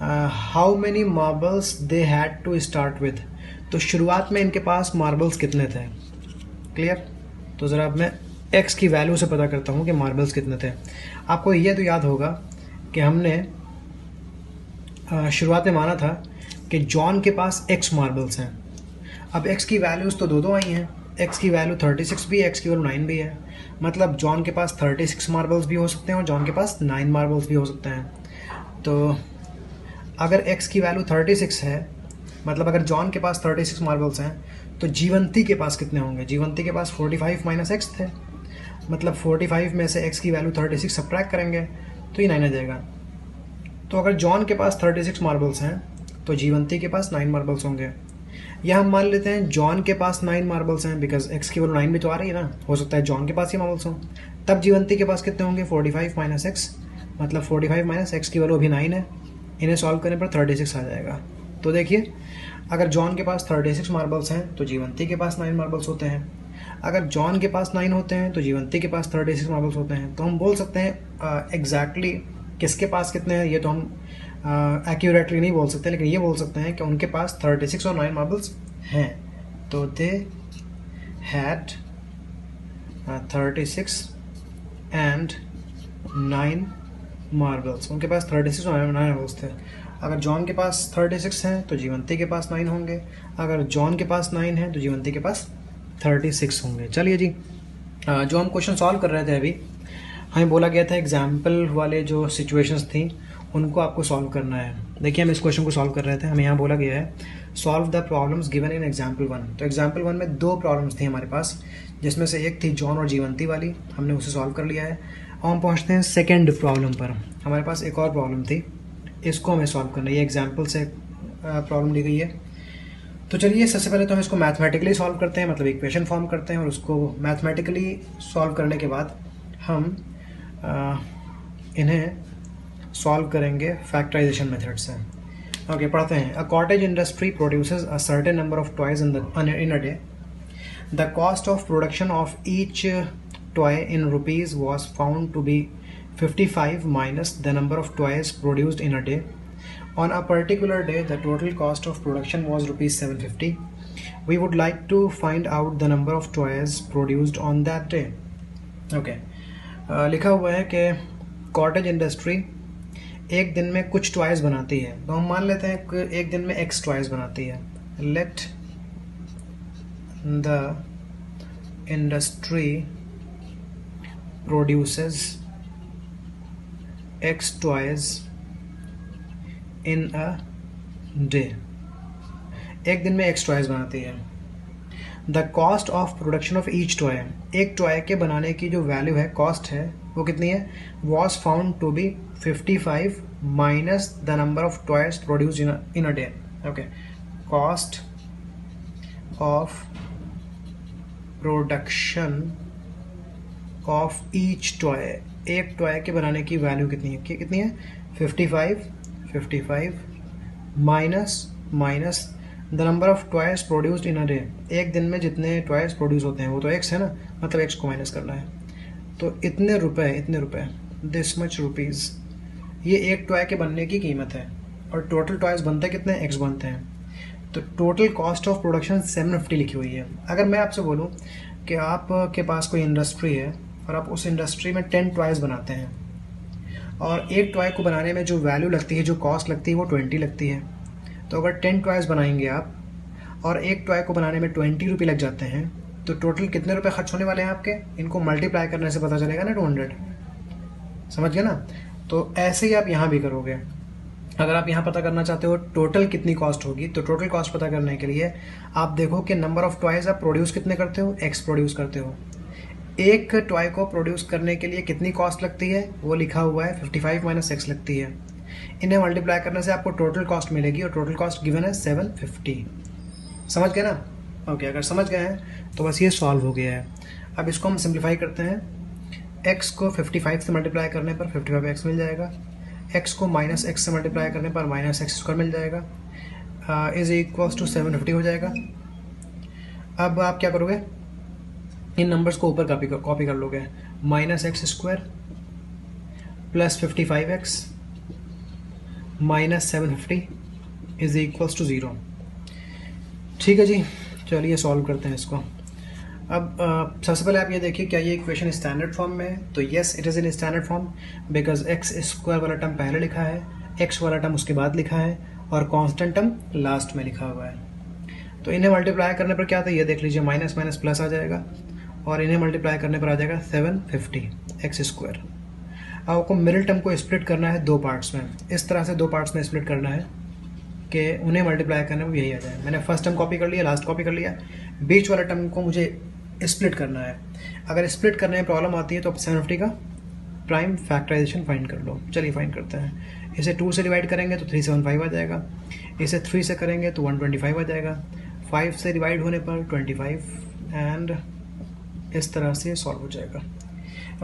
how many marbles they had to start with. तो शुरुआत में इनके पास मार्बल्स कितने थे। क्लियर। तो ज़रा अब मैं x की वैल्यू से पता करता हूँ कि मार्बल्स कितने थे। आपको ये तो याद होगा कि हमने शुरुआत में माना था कि जॉन के पास x मार्बल्स हैं। अब x की वैल्यूज़ तो दो आई हैं, x की वैल्यू 36 भी है, x की वैल्यू 9 भी है। मतलब जॉन के पास 36 मार्बल्स भी हो सकते हैं और जॉन के पास 9 मार्बल्स भी हो सकते हैं। तो अगर x की वैल्यू 36 है, मतलब अगर जॉन के पास 36 मार्बल्स हैं, तो जीवंती के पास कितने होंगे। जीवंती के पास 45 माइनस एक्स थे, मतलब 45 में से x की वैल्यू 36 सब्ट्रैक्ट करेंगे तो ये 9 आ जाएगा। तो अगर जॉन के पास 36 मार्बल्स हैं तो जीवंती के पास 9 मार्बल्स होंगे। या हम मान लेते हैं जॉन के पास 9 मार्बल्स हैं, बिकॉज x की वैल्यू 9 भी तो आ रही है ना, हो सकता है जॉन के पास ही मार्बल्स हों। तब जीवंती के पास कितने होंगे, 45 माइनस एक्स, मतलब 45 माइनस एक्स की वैल्यू अभी 9 है, इन्हें सॉल्व करने पर 36 आ जाएगा। तो देखिए, अगर जॉन के पास 36 मार्बल्स हैं तो जीवंती के पास 9 मार्बल्स होते हैं। अगर जॉन के पास 9 होते हैं तो जीवंती के पास 36 मार्बल्स होते हैं। तो हम बोल सकते हैं एग्जैक्टली किसके पास कितने हैं, ये तो हम एक्यूरेटली नहीं बोल सकते, लेकिन ये बोल सकते हैं कि उनके पास 36 और 9 मार्बल्स हैं। तो दे हैड 36 एंड 9 मार्बल्स, उनके पास 36 और 9 मार्बल्स थे। अगर जॉन के पास 36 हैं तो जीवंती के पास 9 होंगे, अगर जॉन के पास 9 हैं तो जीवंती के पास 36 होंगे। चलिए जी, जो हम क्वेश्चन सॉल्व कर रहे थे अभी, हमें बोला गया था एग्जाम्पल वाले जो सिचुएशंस थी उनको आपको सॉल्व करना है। देखिए, हम इस क्वेश्चन को सॉल्व कर रहे थे, हमें यहाँ बोला गया है solve the problems given in example 1। तो एग्जाम्पल 1 में 2 प्रॉब्लम्स थी हमारे पास, जिसमें से एक थी जॉन और जीवंती वाली, हमने उसे सॉल्व कर लिया है। और हम पहुँचते हैं सेकेंड प्रॉब्लम पर। हमारे पास एक और प्रॉब्लम थी, इसको हमें सॉल्व करना है। ये एग्जाम्पल से प्रॉब्लम दी गई है। तो चलिए, सबसे पहले तो हम इसको मैथमेटिकली सॉल्व करते हैं, मतलब इक्वेशन फॉर्म करते हैं, और उसको मैथमेटिकली सॉल्व करने के बाद हम इन्हें सॉल्व करेंगे फैक्टराइजेशन मेथड से। ओके, पढ़ते हैं। A cottage industry produces a certain number of toys in a day. The cost of production of each toy in rupees was found to be 55 minus the number of toys produced in a day. On a particular day, the total cost of production was rupees 750. We would like to find out the number of toys produced on that day. Okay. लिखा हुआ है कि cottage industry एक दिन में कुछ toys बनाती है। तो हम मान लेते हैं कि एक दिन में x टॉयज बनाती है। Let the industry produces x toys in a day। एक दिन में x toys बनाती है। The cost of production of each toy, एक टॉय के बनाने की जो वैल्यू है, कॉस्ट है, वो कितनी है, was found to be 55 minus the number of toys produced in a day. Okay, cost of production of each toy, एक टॉय के बनाने की वैल्यू कितनी है, कितनी है, 55 minus the number of toys produced in a day. एक दिन में जितने टॉयज प्रोड्यूस होते हैं वो तो x है ना, मतलब x को माइनस करना है। तो इतने रुपए, दिस मच रुपीज़, ये एक टॉय के बनने की कीमत है। और टोटल टॉयज बनते कितने हैं, x बनते हैं। तो टोटल कॉस्ट ऑफ प्रोडक्शन 750 लिखी हुई है। अगर मैं आपसे बोलूँ कि आपके पास कोई इंडस्ट्री है और आप उस इंडस्ट्री में 10 टॉयज बनाते हैं, और एक टॉय को बनाने में जो वैल्यू लगती है, जो कॉस्ट लगती है, वो 20 लगती है। तो अगर 10 टॉयज बनाएंगे आप और एक टॉय को बनाने में 20 रुपये लग जाते हैं, तो टोटल कितने रुपए खर्च होने वाले हैं आपके, इनको मल्टीप्लाई करने से पता चलेगा ना, 200। समझ गए ना। तो ऐसे ही आप यहाँ भी करोगे। अगर आप यहाँ पता करना चाहते हो टोटल कितनी कॉस्ट होगी, तो टोटल कॉस्ट पता करने के लिए आप देखो कि नंबर ऑफ टॉयज आप प्रोड्यूस कितने करते हो, x प्रोड्यूस करते हो। एक टॉय को प्रोड्यूस करने के लिए कितनी कॉस्ट लगती है, वो लिखा हुआ है 55 माइनस एक्स लगती है। इन्हें मल्टीप्लाई करने से आपको टोटल कॉस्ट मिलेगी और टोटल कॉस्ट गिवन है 750। समझ गए ना? ओके, अगर समझ गए हैं तो बस ये सॉल्व हो गया है। अब इसको हम सिंप्लीफाई करते हैं। x को 55 से मल्टीप्लाई करने पर 55x मिल जाएगा, x को -x से मल्टीप्लाई करने पर -x² मिल जाएगा, इज इक्वल्स टू 750 हो जाएगा। अब आप क्या करोगे, इन नंबर्स को ऊपर कॉपी कर लोगे, -x² plus 55x minus 750 is equals to 0। ठीक है जी, चलिए सॉल्व करते हैं इसको। अब सबसे पहले आप ये देखिए, क्या ये इक्वेशन स्टैंडर्ड फॉर्म में है? तो yes, it is in standard form because x² वाला टर्म पहले लिखा है, x वाला टर्म उसके बाद लिखा है और कांस्टेंट टर्म लास्ट में लिखा हुआ है। तो इन्हें मल्टीप्लाई करने पर क्या आता है ये देख लीजिए, माइनस माइनस प्लस आ जाएगा और इन्हें मल्टीप्लाई करने पर आ जाएगा 750 x²। अब आपको मिडिल टर्म को स्प्लिट करना है दो पार्ट्स में, इस तरह से दो पार्ट्स में स्प्लिट करना है कि उन्हें मल्टीप्लाई करने में यही आ जाए। मैंने फर्स्ट टर्म कॉपी कर लिया, लास्ट कॉपी कर लिया, बीच वाला टर्म को मुझे स्प्लिट करना है। अगर स्प्लिट करने में प्रॉब्लम आती है तो आप 750 का प्राइम फैक्टराइजेशन फाइंड कर लो। चलिए फाइंड करते हैं। इसे 2 से डिवाइड करेंगे तो 375 आ जाएगा, इसे 3 से करेंगे तो 125 आ जाएगा, 5 से डिवाइड होने पर 25 एंड इस तरह से सॉल्व हो जाएगा।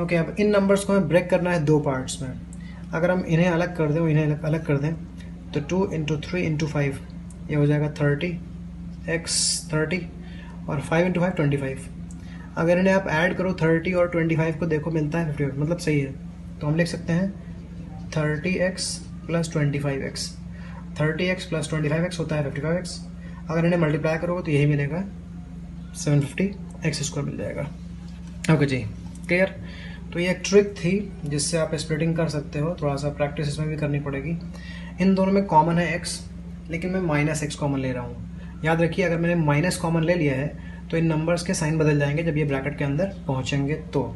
ओके, अब इन नंबर्स को हमें ब्रेक करना है दो पार्ट्स में। अगर हम इन्हें अलग कर दें और इन्हें अलग कर दें तो 2 × 3 × 5 ये हो जाएगा 30 और 5 × 5 25। अगर इन्हें आप ऐड करो 30 और 25 को, देखो मिलता है 55, मतलब सही है। तो हम लिख सकते हैं 30x + 25x। 30x + 25x होता है 55x। अगर इन्हें मल्टीप्लाई करोगे तो यही मिलेगा 750 x² मिल जाएगा। ओके जी, क्लियर? तो ये एक ट्रिक थी जिससे आप स्प्लिटिंग कर सकते हो। थोड़ा सा प्रैक्टिस इसमें भी करनी पड़ेगी। इन दोनों में कॉमन है x, लेकिन मैं -x कॉमन ले रहा हूँ। याद रखिए, अगर मैंने माइनस कॉमन ले लिया है तो इन नंबर्स के साइन बदल जाएंगे जब ये ब्रैकेट के अंदर पहुँचेंगे। तो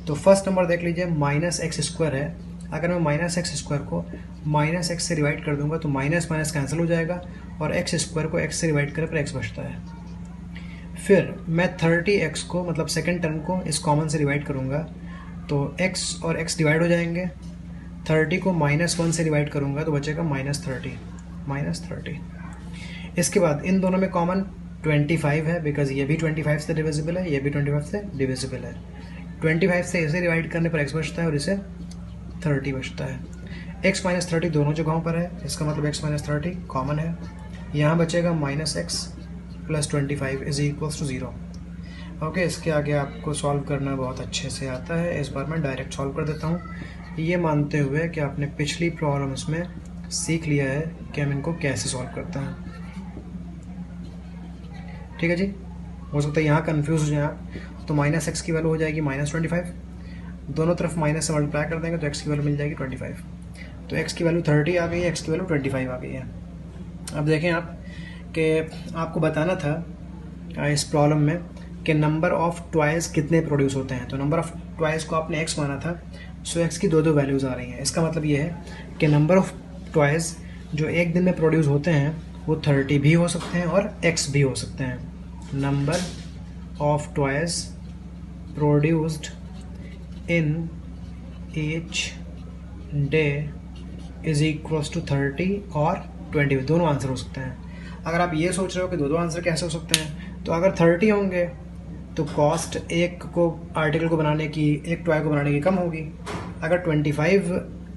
फर्स्ट नंबर देख लीजिए, -x² है। अगर मैं -x² को -x से डिवाइड कर दूंगा तो माइनस माइनस कैंसिल हो जाएगा और x² को x से डिवाइड करें पर x बचता है। फिर मैं 30x को, मतलब सेकेंड टर्म को, इस कॉमन से डिवाइड करूँगा तो x और x डिवाइड हो जाएंगे। 30 को -1 से डिवाइड करूँगा तो बचेगा -30। इसके बाद इन दोनों में कॉमन 25 है, बिकॉज ये भी 25 से डिविजिबल है, ये भी 25 से डिविजिबल है। 25 से इसे डिवाइड करने पर x बचता है और इसे 30 बचता है। x - 30 दोनों जगहों पर है, इसका मतलब x - 30 कॉमन है। यहाँ बचेगा -x + 25 is equals to 0। Okay, इसके आगे आपको सॉल्व करना बहुत अच्छे से आता है। इस बार मैं डायरेक्ट सॉल्व कर देता हूँ, ये मानते हुए कि आपने पिछली प्रॉब्लम्स में सीख लिया है कि हम इनको कैसे सॉल्व करते हैं। ठीक है जी, हो सकता है यहाँ कन्फ्यूज हो जाए आप। तो -x की वैल्यू हो जाएगी -25, दोनों तरफ माइनस से मल्टीप्लाई कर देंगे तो x की वैल्यू मिल जाएगी 25। तो x की वैल्यू 30 आ गई है, x की वैल्यू 25 आ गई है। अब देखें आप कि आपको बताना था इस प्रॉब्लम में कि नंबर ऑफ ट्वाइस कितने प्रोड्यूस होते हैं। तो नंबर ऑफ ट्वाइस को आपने x माना था, सो x की दो वैल्यूज़ आ रही हैं। इसका मतलब ये है कि नंबर ऑफ ट्वाइस जो एक दिन में प्रोड्यूस होते हैं वो 30 भी हो सकते हैं और x भी हो सकते हैं। Number of twice produced in each day is equals to 30 और 20, दोनों आंसर हो सकते हैं। अगर आप ये सोच रहे हो कि दो आंसर कैसे हो सकते हैं, तो अगर 30 होंगे तो कॉस्ट एक को आर्टिकल को बनाने की, एक टॉय को बनाने की कम होगी। अगर 25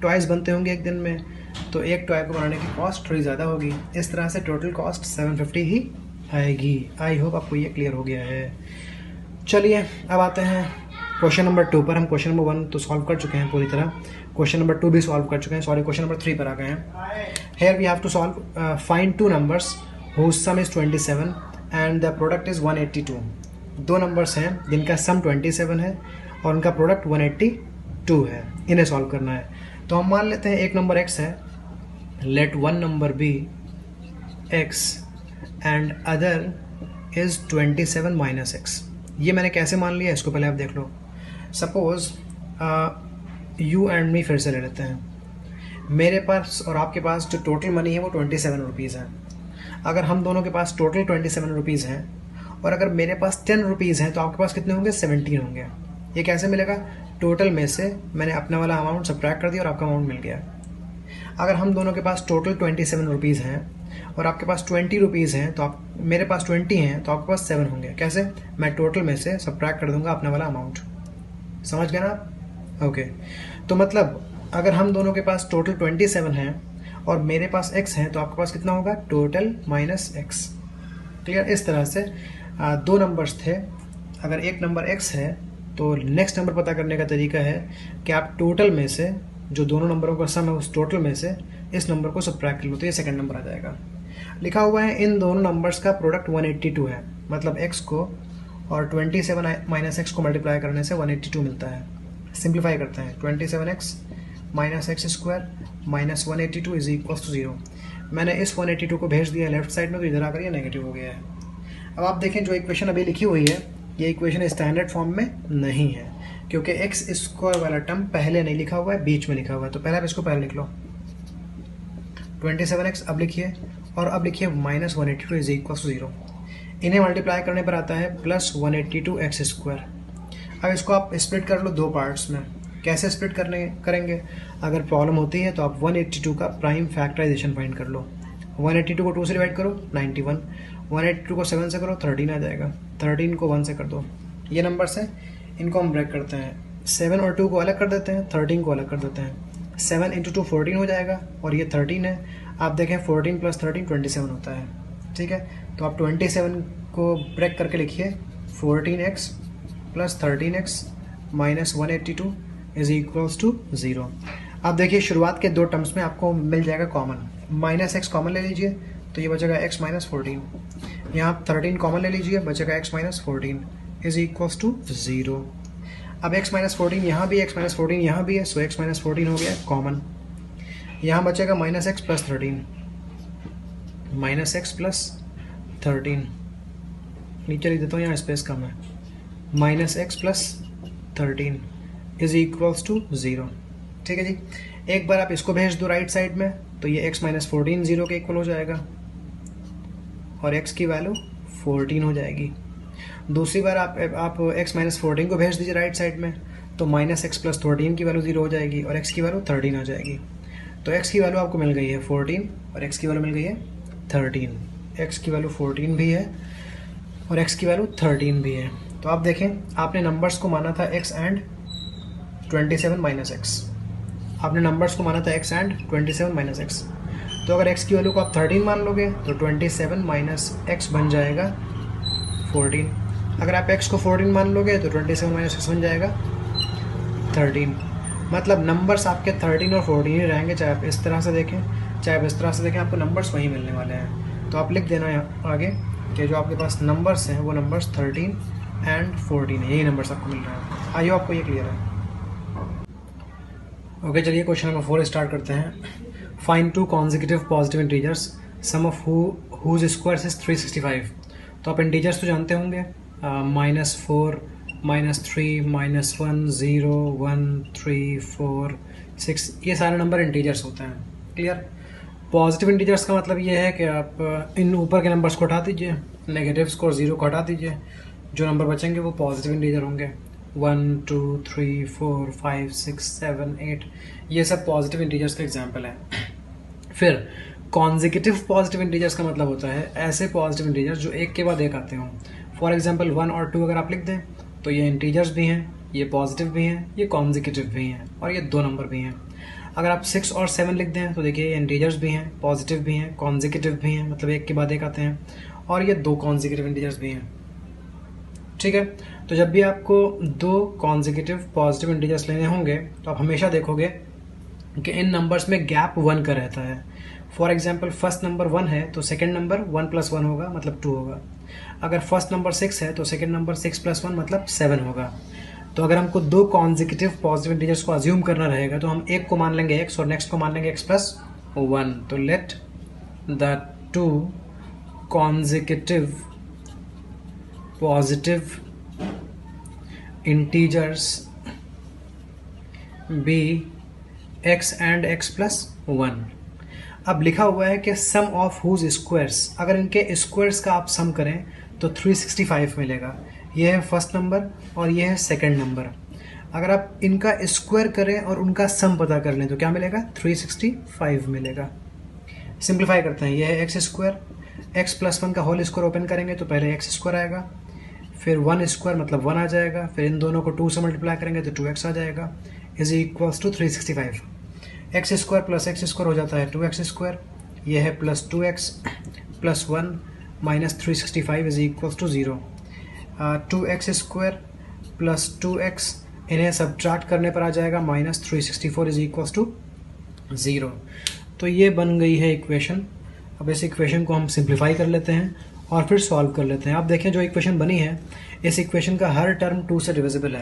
टॉयज़ बनते होंगे एक दिन में तो एक टॉय को बनाने की कॉस्ट थोड़ी ज़्यादा होगी। इस तरह से टोटल कॉस्ट 750 ही आएगी। आई होप आपको ये क्लियर हो गया है। चलिए अब आते हैं क्वेश्चन नंबर 2 पर। हम क्वेश्चन नंबर 1 तो सॉल्व कर चुके हैं पूरी तरह, क्वेश्चन नंबर 2 भी सॉल्व कर चुके हैं। सॉरी, क्वेश्चन नंबर 3 पर आ गए हैं। Here we have to solve find 2 numbers whose sum is 27 and the product is 182। दो नंबर्स हैं जिनका सम 27 है और उनका प्रोडक्ट 182 है। इन्हें सॉल्व करना है। तो हम मान लेते हैं एक नंबर x है, let one number be x and other is 27 - x। ये मैंने कैसे मान लिया, इसको पहले आप देख लो। सपोज यू एंड मी फिर से ले लेते हैं। मेरे पास और आपके पास जो टोटल मनी है वो 27 रुपीज़ है। अगर हम दोनों के पास टोटल 27 रुपीज़ हैं और अगर मेरे पास 10 रुपीज़ हैं तो आपके पास कितने होंगे, 17 होंगे। ये कैसे मिलेगा, टोटल में से मैंने अपना वाला अमाउंट सब्ट्रैक्ट कर दिया और आपका अमाउंट मिल गया। अगर हम दोनों के पास टोटल 27 रुपीज़ हैं और आपके पास 20 रुपीज़ हैं, तो आप मेरे पास 20 हैं तो आपके पास 7 होंगे। कैसे? मैं टोटल में से सब्ट्रैक्ट कर दूंगा अपना वाला अमाउंट। समझ गए ना आप? ओके। तो मतलब अगर हम दोनों के पास टोटल 27 हैं और मेरे पास x है, तो आपके पास कितना होगा? Total minus x। क्लियर? इस तरह से दो नंबर्स थे। अगर एक नंबर x है तो नेक्स्ट नंबर पता करने का तरीका है कि आप टोटल में से जो दोनों नंबरों का सम है उस टोटल में से इस नंबर को सब्ट्रैक्ट कर लो, तो ये सेकंड नंबर आ जाएगा। लिखा हुआ है इन दोनों नंबर्स का प्रोडक्ट 182 है, मतलब x को और 27 माइनस एक्स को मल्टीप्लाई करने से 182 मिलता है। सिंप्लीफाई करते हैं, 27x minus x square minus 182 is equal to 0। मैंने इस 182 को भेज दिया लेफ्ट साइड में, तो इधर आकर ये नेगेटिव हो गया है। अब आप देखें जो इक्वेशन अभी लिखी हुई है, ये इक्वेशन स्टैंडर्ड फॉर्म में नहीं है, क्योंकि एक्स स्क्वायर वाला टर्म पहले नहीं लिखा हुआ है, बीच में लिखा हुआ है। तो पहले आप इसको पहले लिख लो, 27x अब लिखिए, और अब लिखिए माइनस 182 इज इक्वल टू 0। इन्हें मल्टीप्लाई करने पर आता है प्लस 182x स्क्वायर। अब इसको आप स्प्लिट कर लो दो पार्ट्स में। कैसे स्प्लिट करेंगे? अगर प्रॉब्लम होती है तो आप 182 का प्राइम फैक्टराइजेशन फाइंड कर लो। 182 को 2 से डिवाइड करो 91, 182 को 7 से करो 13 आ जाएगा, 13 को 1 से कर दो। ये नंबर्स हैं, इनको हम ब्रेक करते हैं। 7 और 2 को अलग कर देते हैं, 13 को अलग कर देते हैं। 7 इंटू 2 14 हो जाएगा, और ये 13 है। आप देखें 14 प्लस 13 27 होता है। ठीक है, तो आप 27 को ब्रेक करके लिखिए 14x plus 13x minus 182 is equals to 0। अब देखिए शुरुआत के दो टर्म्स में आपको मिल जाएगा कॉमन, माइनस एक्स कॉमन ले लीजिए तो ये बचेगा x माइनस 14। यहाँ आप 13 कॉमन ले लीजिए, बचेगा x minus 14 is equals to 0। अब x माइनस 14 यहाँ भी, x माइनस 14 यहाँ भी है, सो x माइनस 14 हो गया कॉमन। यहाँ बचेगा minus x plus 13, minus x plus 13, नीचे लिख देता हूँ, यहाँ स्पेस कम है, minus x plus 13 is equals to 0। ठीक है जी, एक बार आप इसको भेज दो राइट साइड में, तो ये x माइनस 14 0 के इक्वल हो जाएगा और x की वैल्यू 14 हो जाएगी। दूसरी बार आप x माइनस 14 को भेज दीजिए राइट साइड में, तो माइनस एक्स प्लस 13 की वैल्यू 0 हो जाएगी और x की वैल्यू 13 आ जाएगी। तो x की वैल्यू आपको मिल गई है 14 और x की वैल्यू मिल गई है 13। x की वैल्यू 14 भी है और x की वैल्यू 13 भी है। तो आप देखें, आपने नंबर्स को माना था x एंड 27 माइनस एक्स, आपने नंबर्स को माना था x एंड 27 माइनस एक्स। तो अगर x की वैल्यू को आप 13 मान लोगे तो 27 माइनस एक्स बन जाएगा 14। अगर आप x को 14 मान लोगे तो 27 माइनस एक्स बन जाएगा 13। मतलब नंबर्स आपके 13 और 14 ही रहेंगे, चाहे आप इस तरह से देखें चाहे आप इस तरह से देखें, आपको नंबर्स वही मिलने वाले हैं। तो आप लिख देना आगे कि जो आपके पास नंबर्स हैं वो नंबर्स 13 एंड 14 है, यही नंबर्स आपको मिल रहे हैं। आइए आपको ये क्लियर है? ओके, चलिए क्वेश्चन नंबर 4 स्टार्ट करते हैं। Find two consecutive positive integers sum of whose squares is 365। तो आप इंटीजर्स तो जानते होंगे, -4 -3 -1 0 1 3 4 6, ये सारे नंबर इंटीजर्स होते हैं। क्लियर? पॉजिटिव इंटीजर्स का मतलब ये है कि आप इन ऊपर के नंबर्स को हटा दीजिए, नेगेटिव्स को और 0 को हटा दीजिए, जो नंबर बचेंगे वो पॉजिटिव इंटीजर होंगे। 1 2 3 4 5 6 7 8, ये सब पॉजिटिव इंटीजर्स का एग्जाम्पल है। फिर कॉन्जिक्यूटिव पॉजिटिव इंटीजर्स का मतलब होता है ऐसे पॉजिटिव इंटीजर्स जो एक के बाद एक आते हों। फॉर एग्जांपल 1 और 2 अगर आप लिख दें तो ये इंटीजर्स भी हैं, ये पॉजिटिव भी हैं, ये कॉन्जिक्यूटिव भी हैं और ये दो नंबर भी हैं। अगर आप 6 और 7 लिख दें तो देखिए ये इंटीजर्स भी हैं, पॉजिटिव भी हैं, कॉन्जिक्यूटिव भी हैं, मतलब एक के बाद एक आते हैं, और ये दो कॉन्जिक्यूटिव इंटीजर्स भी हैं। ठीक है, तो जब भी आपको दो कॉन्जिक्यूटिव पॉजिटिव इंटीजर्स लेने होंगे तो आप हमेशा देखोगे कि इन नंबर्स में गैप 1 का रहता है। फॉर एग्जांपल फर्स्ट नंबर 1 है तो सेकंड नंबर 1 + 1 होगा, मतलब 2 होगा। अगर फर्स्ट नंबर 6 है तो सेकंड नंबर 6 + 1 मतलब 7 होगा। तो अगर हमको दो कॉन्जिक्यूटिव पॉजिटिव इंटीजर्स को अज्यूम करना रहेगा तो हम एक को मान लेंगे x और नेक्स्ट को मान लेंगे x + 1। तो let the two consecutive positive integers be x and x + 1। अब लिखा हुआ है कि सम ऑफ हुज स्क्वायर्स, अगर इनके स्क्वायर्स का आप सम करें तो 365 मिलेगा। यह है फर्स्ट नंबर और यह है सेकंड नंबर। अगर आप इनका स्क्वायर करें और उनका सम पता कर लें तो क्या मिलेगा, 365 मिलेगा। सिंप्लीफाई करते हैं, ये है एक्स स्क्वायर, एक्स प्लस 1 का होल स्क्वायर ओपन करेंगे तो पहले एक्स स्क्वायर आएगा, फिर 1 स्क्वायर मतलब 1 आ जाएगा, फिर इन दोनों को 2 से मल्टीप्लाई करेंगे तो 2x आ जाएगा, is equals to 365। X square plus x square हो जाता है 2x स्क्वायर, ये है plus 2x plus 1 minus 365 is equals to 0। 2x square plus 2x, इन्हें सब्ट्रैक्ट करने पर आ जाएगा माइनस 364 इज इक्वल्स टू 0। तो ये बन गई है इक्वेशन। अब इस इक्वेशन को हम सिंप्लीफाई कर लेते हैं और फिर सॉल्व कर लेते हैं। आप देखें जो इक्वेशन बनी है, इस इक्वेशन का हर टर्म 2 से डिविजिबल है,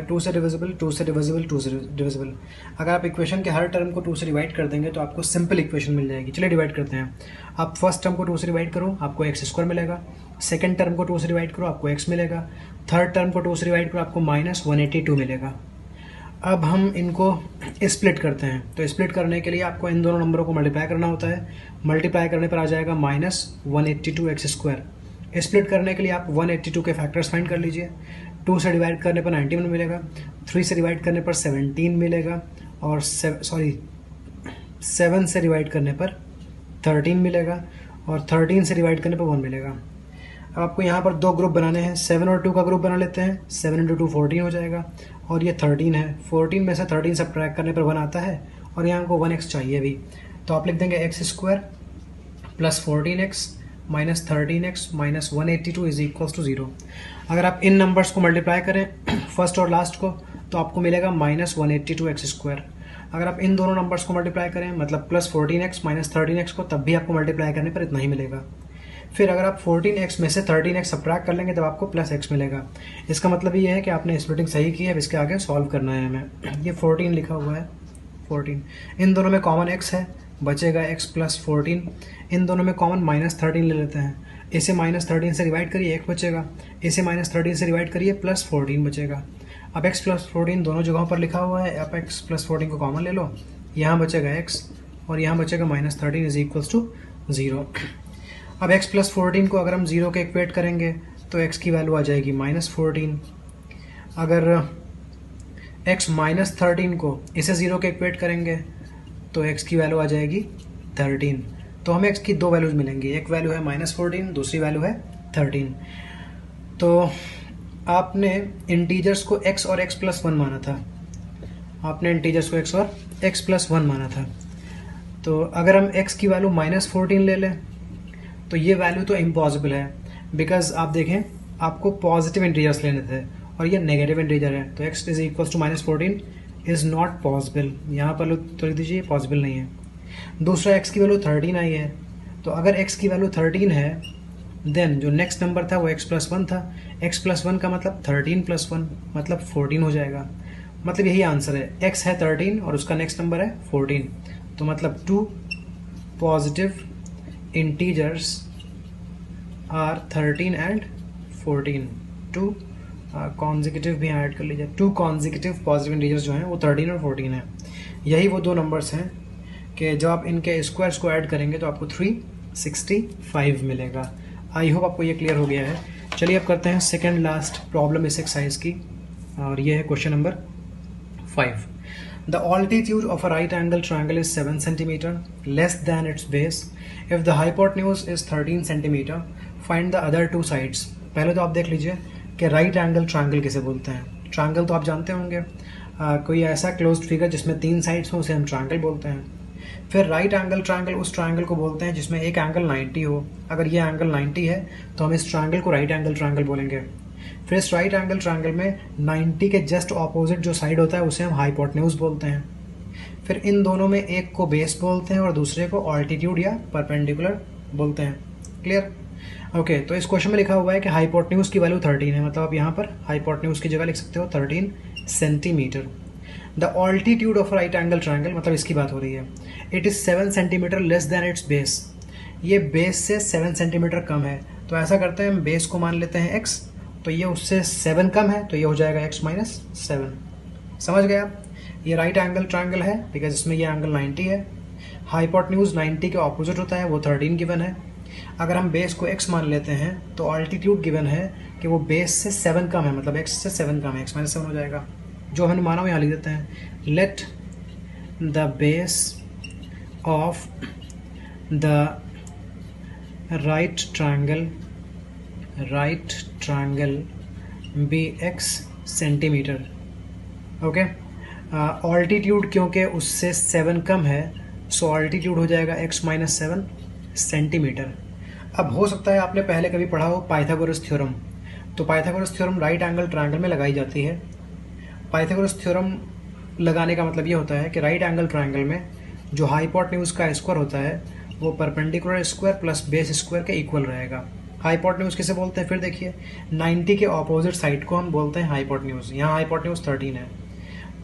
2 से डिविजिबल, 2 से डिविजिबल, 2 से डिविजिबल। अगर आप इक्वेशन के हर टर्म को 2 से डिवाइड कर देंगे तो आपको सिंपल इक्वेशन मिल जाएगी। चलिए डिवाइड करते हैं। आप फर्स्ट टर्म को 2 से डिवाइड करो, आपको एक्स स्क्वायर मिलेगा। सेकंड टर्म को 2 से डिवाइड करो, आपको एक्स मिलेगा। थर्ड टर्म को 2 से डिवाइड करो, आपको माइनस 182 मिलेगा। अब हम इनको स्प्लिट करते हैं, तो स्प्लिट करने के लिए आपको इन दोनों नंबरों को मल्टीप्लाई करना होता है। मल्टीप्लाई करने पर आ जाएगा माइनस 182 एक्स स्क्वायर। स्प्लिट करने के लिए आप 182 के फैक्टर्स फाइंड कर लीजिए। 2 से डिवाइड करने पर 91 मिलेगा, 3 से डिवाइड करने पर 17 मिलेगा, और 7 से डिवाइड करने पर 13 मिलेगा, और 13 से डिवाइड करने पर 1 मिलेगा। अब आपको यहाँ पर 2 ग्रुप बनाने हैं, 7 और 2 का ग्रुप बना लेते हैं। 7 इंटू 2 14 हो जाएगा, और ये 13 है। 14 में से 13 सब्ट्रैक्ट करने पर 1 आता है, और यहाँ को 1x चाहिए भी, तो आप लिख देंगे x square plus 14x minus 13x minus 182 is equals to 0। अगर आप इन नंबर्स को मल्टीप्लाई करें फर्स्ट और लास्ट को, तो आपको मिलेगा माइनस 182 एक्स स्क्वायर। अगर आप इन दोनों नंबर्स को मल्टीप्लाई करें, मतलब प्लस 14x माइनस 13x को, तब भी आपको मल्टीप्लाई करने पर इतना ही मिलेगा। फिर अगर आप 14x में से 13x सब्ट्रैक्ट कर लेंगे तब आपको प्लस x मिलेगा। इसका मतलब ये है कि आपने स्प्लिटिंग सही की है। अब इसके आगे सॉल्व करना है हमें। ये 14 लिखा हुआ है, 14, इन दोनों में कॉमन x है, बचेगा x प्लस 14। इन दोनों में कॉमन माइनस 13 ले लेते हैं, इसे माइनस 13 से डिवाइड करिए, x बचेगा। इसे माइनस 13 से डिवाइड करिए, प्लस 14 बचेगा। अब x प्लस 14 दोनों जगहों पर लिखा हुआ है, अब x प्लस 14 को कॉमन ले लो, यहाँ बचेगा x और यहाँ बचेगा माइनस 13 इज इक्वल्स टू 0। अब x प्लस 14 को अगर हम 0 के इक्वेट करेंगे तो x की वैल्यू आ जाएगी माइनस 14। अगर x माइनस 13 को इसे 0 के इक्वेट करेंगे तो x की वैल्यू आ जाएगी 13। तो हमें x की 2 वैल्यूज़ मिलेंगी, एक वैल्यू है माइनस 14, दूसरी वैल्यू है 13। तो आपने इंटीजर्स को x और x प्लस 1 माना था, आपने इंटीजर्स को x और x प्लस 1 माना था। तो अगर हम x की वैल्यू माइनस 14 ले लें तो ये वैल्यू तो इम्पॉसिबल है, बिकॉज आप देखें आपको पॉजिटिव इंटीजर्स लेने थे और ये नेगेटिव इंटीजर है, तो x is equals to minus 14 is not possible. यहाँ पर तो लिख दीजिए पॉसिबल नहीं है। दूसरा x की वैल्यू 13 आई है, तो अगर x की वैल्यू 13 है देन जो नेक्स्ट नंबर था वो x प्लस 1 था। x प्लस 1 का मतलब 13 प्लस 1 मतलब 14 हो जाएगा। मतलब यही आंसर है, x है 13 और उसका नेक्स्ट नंबर है 14। तो मतलब 2 positive integers are 13 and 14। 2 consecutive भी ऐड कर लीजिए, 2 कॉन्जिक्यूटिव पॉजिटिव इंटीजर्स जो हैं वो 13 और 14 हैं। यही वो 2 नंबर्स हैं कि जब आप इनके स्क्वायर्स को ऐड करेंगे तो आपको 365 मिलेगा। आई होप आपको ये क्लियर हो गया है। चलिए अब करते हैं सेकेंड लास्ट प्रॉब्लम इस एक्सरसाइज की, और ये है question number 5। The altitude of a right angle triangle is 7 cm less than its base. If the hypotenuse is 13 cm, find the other two sides. पहले तो आप देख लीजिए कि राइट एंगल ट्रायंगल किसे बोलते हैं। ट्रायंगल तो आप जानते होंगे, कोई ऐसा क्लोज्ड फिगर जिसमें 3 साइड्स हो उसे हम ट्रायंगल बोलते हैं। फिर राइट एंगल ट्रायंगल उस ट्रायंगल को बोलते हैं जिसमें एक एंगल 90 हो। अगर ये एंगल 90 है तो हम इस ट्रायंगल को राइट एंगल ट्रायंगल बोलेंगे। फिर इस राइट एंगल ट्रायंगल में 90 के जस्ट ऑपोजिट जो साइड होता है उसे हम हाइपोटेन्यूज बोलते हैं। फिर इन दोनों में एक को बेस बोलते हैं और दूसरे को ऑल्टीट्यूड या परपेंडिकुलर बोलते हैं। क्लियर? ओके, तो इस क्वेश्चन में लिखा हुआ है कि हाइपोटेन्यूज की वैल्यू 13 है, मतलब आप यहाँ पर हाइपोटेन्यूज की जगह लिख सकते हो 13 centimetre. The altitude of right angle triangle, मतलब इसकी बात हो रही है, it is 7 centimetre less than it's base. ये बेस से 7 सेंटीमीटर कम है। तो ऐसा करते हैं, हम बेस को मान लेते हैं x, तो ये उससे 7 कम है, तो ये हो जाएगा x माइनस 7। समझ गए आप? ये राइट एंगल ट्रायंगल है बिकॉज इसमें ये एंगल 90 है। हाइपोटेन्यूज 90 के ऑपोजिट होता है, वो 13 गिवन है। अगर हम बेस को x मान लेते हैं तो ऑल्टीट्यूड गिवन है कि वो बेस से 7 कम है, मतलब x से 7 कम है, x माइनस 7 हो जाएगा। जो हमने माना वो यहाँ लिख देते हैं. Let the base of the right triangle be x centimetre. Okay, altitude क्योंकि उससे 7 कम है, सो ऑल्टीट्यूड हो जाएगा x माइनस 7 सेंटीमीटर. अब हो सकता है आपने पहले कभी पढ़ा हो पाइथागोरस थ्योरम. तो Pythagoras theorem right angle triangle में लगाई जाती है. पाइथागोरस थ्योरम लगाने का मतलब ये होता है कि राइट एंगल ट्रायंगल में जो हाइपोटेन्यूज का स्क्वायर होता है वो perpendicular square plus base square के इक्वल रहेगा. हाइपोटेन्यूज किसे बोलते हैं, फिर देखिए 90 के ऑपोजिट साइड को हम बोलते हैं हाइपोटेन्यूज. यहाँ हाइपोटेन्यूज 13 है.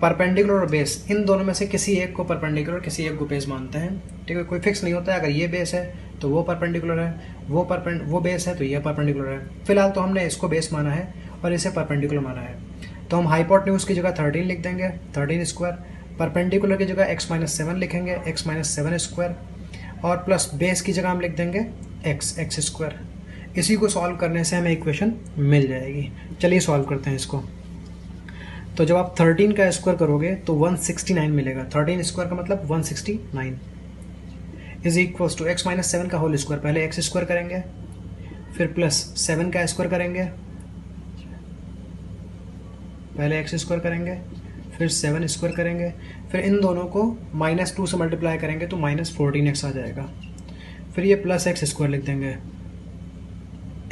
परपेंडिकुलर और बेस, इन दोनों में से किसी एक को परपेंडिकुलर किसी एक को बेस मानते हैं. ठीक है, कोई फिक्स नहीं होता है. अगर ये बेस है तो वो परपेंडिकुलर है, वो बेस है तो ये परपेंडिकुलर है. फिलहाल तो हमने इसको बेस माना है और इसे परपेंडिकुलर माना है. तो हम हाइपोटेन्यूज की जगह 13 लिख देंगे, 13 स्क्वायर. परपेंडिकुलर की जगह x माइनस 7 लिखेंगे, x माइनस 7 स्क्वायर. और प्लस बेस की जगह हम लिख देंगे x स्क्वायर. इसी को सॉल्व करने से हमें इक्वेशन मिल जाएगी. चलिए सॉल्व करते हैं इसको. तो जब आप 13 का स्क्वायर करोगे तो 169 मिलेगा. 13 स्क्वायर का मतलब 169 is equals to x minus 7 का होल स्क्वायर. पहले x स्क्वायर करेंगे, फिर प्लस 7 का स्क्वायर करेंगे, पहले x स्क्वायर करेंगे, फिर 7 स्क्वायर करेंगे, फिर इन दोनों को -2 से मल्टीप्लाई करेंगे तो -14x आ जाएगा. फिर ये प्लस x स्क्वायर लिख देंगे.